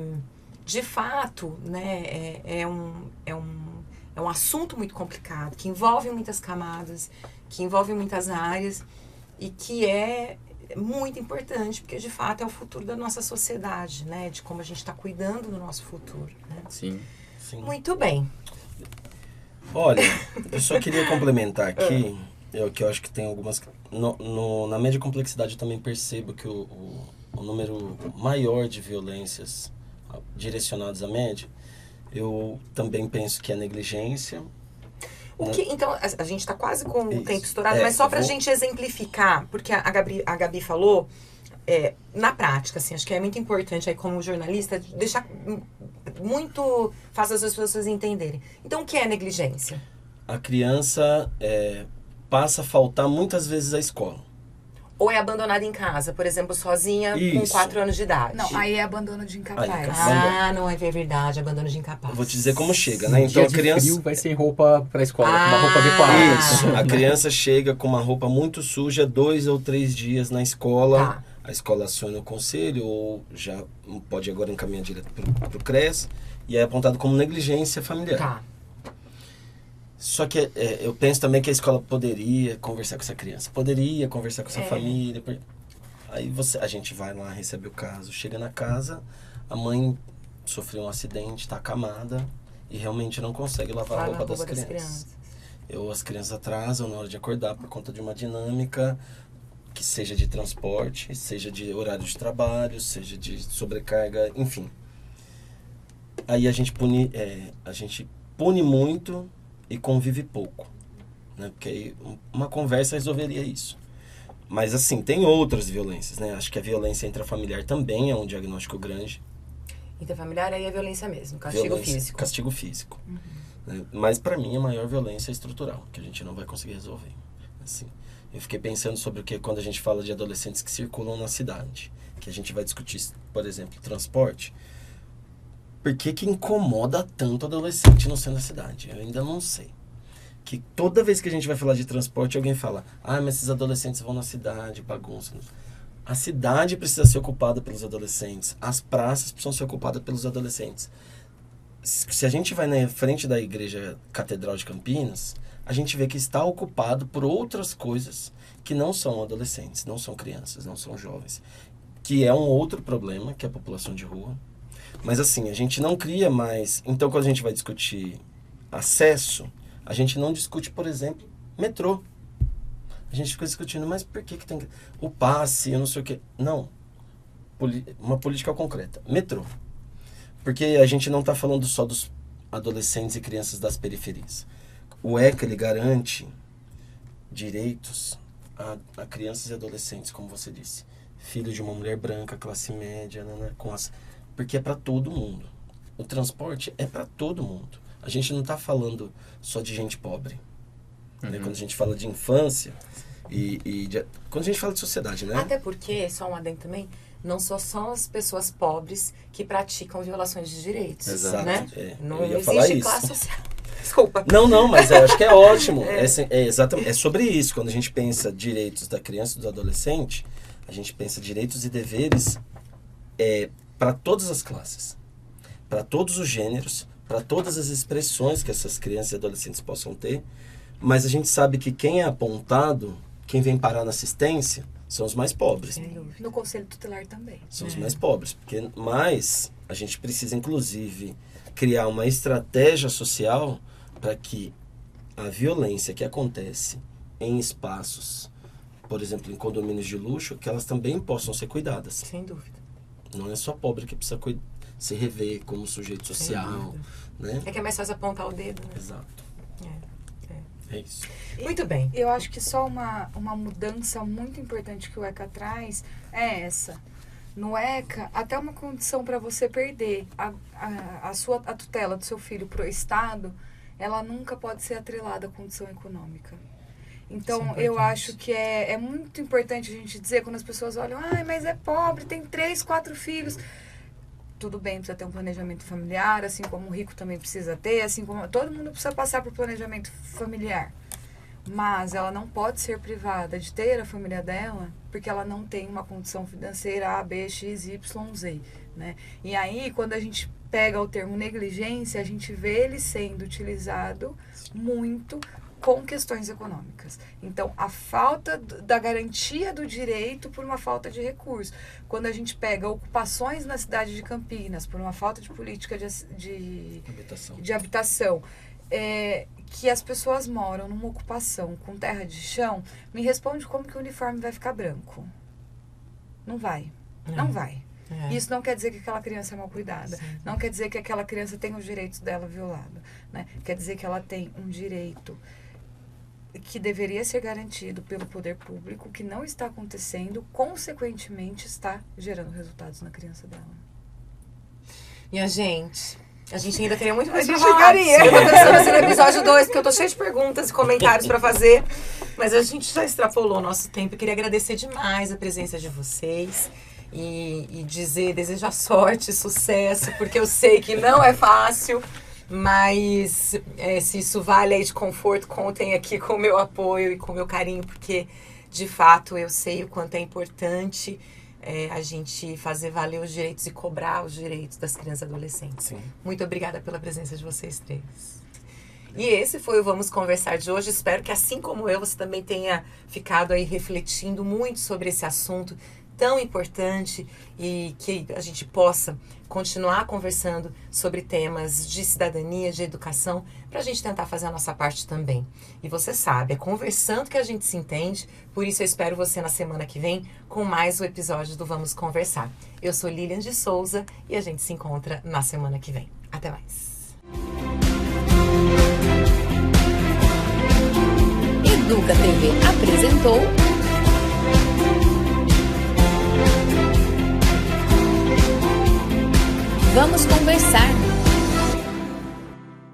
de fato, né, é um assunto muito complicado, que envolve muitas camadas, que envolve muitas áreas, e que é muito importante, porque, de fato, é o futuro da nossa sociedade, né, de como a gente está cuidando do nosso futuro, né? Sim. Muito bem. Olha, eu só queria complementar aqui, que eu acho que tem algumas... na média complexidade eu também percebo que o número maior de violências direcionadas à média, eu também penso que é negligência. Então, a gente está quase com o tempo estourado, mas só para a gente exemplificar, porque a Gabi falou, na prática, assim, acho que é muito importante aí como jornalista, deixar muito fácil as pessoas entenderem. Então, o que é negligência? A criança passa a faltar muitas vezes à escola. Ou é abandonada em casa, por exemplo, sozinha com 4 anos de idade. Não, aí é abandono de incapaz. Não é verdade, abandono de incapaz. Eu vou te dizer como chega, né? Então, a criança frio vai sem roupa para a escola, com uma roupa adequada. Isso, a criança chega com uma roupa muito suja 2 ou 3 dias na escola. Tá. A escola aciona o conselho, ou já pode agora encaminhar direto para o CRES, e é apontado como negligência familiar. Tá. Só que eu penso também que a escola poderia conversar com essa criança, poderia conversar com essa família. Aí a gente vai lá, recebe o caso, chega na casa, a mãe sofreu um acidente, está acamada e realmente não consegue lavar a roupa das crianças. As crianças atrasam na hora de acordar por conta de uma dinâmica, que seja de transporte, seja de horário de trabalho, seja de sobrecarga, enfim. Aí a gente pune muito e convive pouco, né? Porque aí uma conversa resolveria isso. Mas assim, tem outras violências, né? Acho que a violência intrafamiliar também é um diagnóstico grande. Intrafamiliar aí é violência mesmo, castigo físico. Castigo físico. Né? Mas para mim a maior violência é estrutural, que a gente não vai conseguir resolver. Assim, eu fiquei pensando sobre o que quando a gente fala de adolescentes que circulam na cidade, que a gente vai discutir, por exemplo, transporte. Por que incomoda tanto adolescente no centro da cidade? Eu ainda não sei. Que toda vez que a gente vai falar de transporte, alguém fala, mas esses adolescentes vão na cidade, bagunça. A cidade precisa ser ocupada pelos adolescentes. As praças precisam ser ocupadas pelos adolescentes. Se a gente vai na frente da Igreja Catedral de Campinas, a gente vê que está ocupado por outras coisas que não são adolescentes, não são crianças, não são jovens. Que é um outro problema, que é a população de rua. Mas assim, a gente não cria mais... Então, quando a gente vai discutir acesso, a gente não discute, por exemplo, metrô. A gente fica discutindo, mas por que tem... O passe, eu não sei o quê. Não. Uma política concreta. Metrô. Porque a gente não está falando só dos adolescentes e crianças das periferias. O ECA, ele garante direitos a crianças e adolescentes, como você disse. Filho de uma mulher branca, classe média, né, porque é para todo mundo. O transporte é para todo mundo. A gente não está falando só de gente pobre. Né? Quando a gente fala de infância quando a gente fala de sociedade, né? Até porque, só um adendo também, não só são as pessoas pobres que praticam violações de direitos. Exato. Né? Eu ia existe falar isso. classe social. Desculpa. Não, mas eu acho que é ótimo. Exatamente, é sobre isso. Quando a gente pensa direitos da criança e do adolescente, a gente pensa direitos e deveres para todas as classes, para todos os gêneros, para todas as expressões que essas crianças e adolescentes possam ter. Mas a gente sabe que quem é apontado, quem vem parar na assistência, são os mais pobres. No Conselho Tutelar também. São os mais pobres. Mas a gente precisa, inclusive, criar uma estratégia social para que a violência que acontece em espaços, por exemplo, em condomínios de luxo, que elas também possam ser cuidadas. Sem dúvida. Não é só pobre que precisa se rever como sujeito social. Né? É que é mais fácil apontar o dedo. Né? Exato. É isso. Muito bem. Eu acho que só uma mudança muito importante que o ECA traz é essa. No ECA, até uma condição para você perder a tutela do seu filho para o Estado, ela nunca pode ser atrelada à condição econômica. Então, eu acho que é muito importante a gente dizer, quando as pessoas olham, mas é pobre, tem 3, 4 filhos. Tudo bem, precisa ter um planejamento familiar, assim como o rico também precisa ter, assim como todo mundo precisa passar por planejamento familiar. Mas ela não pode ser privada de ter a família dela porque ela não tem uma condição financeira A, B, X, Y, Z, né? E aí, quando a gente pega o termo negligência, a gente vê ele sendo utilizado muito com questões econômicas. Então, a falta da garantia do direito por uma falta de recurso. Quando a gente pega ocupações na cidade de Campinas por uma falta de política de habitação, que as pessoas moram numa ocupação com terra de chão, me responde como que o uniforme vai ficar branco. Não vai. Não vai. Isso não quer dizer que aquela criança é mal cuidada. Sim. Não quer dizer que aquela criança tem os direitos dela violados. Né? Quer dizer que ela tem um direito que deveria ser garantido pelo poder público, que não está acontecendo, consequentemente está gerando resultados na criança dela. E a gente ainda teria muito mais pra falar. Eu tô pensando no episódio 2, porque eu tô cheia de perguntas e comentários pra fazer. Mas a gente já extrapolou o nosso tempo. Eu queria agradecer demais a presença de vocês. E desejar sorte, sucesso, porque eu sei que não é fácil. Mas se isso vale aí de conforto, contem aqui com o meu apoio e com o meu carinho, porque de fato eu sei o quanto é importante a gente fazer valer os direitos e cobrar os direitos das crianças e adolescentes. Sim. Muito obrigada pela presença de vocês três. E esse foi o Vamos Conversar de hoje. Espero que, assim como eu, você também tenha ficado aí refletindo muito sobre esse assunto tão importante e que a gente possa continuar conversando sobre temas de cidadania, de educação, para a gente tentar fazer a nossa parte também. E você sabe, é conversando que a gente se entende, por isso eu espero você na semana que vem com mais um episódio do Vamos Conversar. Eu sou Lilian de Souza e a gente se encontra na semana que vem. Até mais. Educa TV apresentou Vamos Conversar.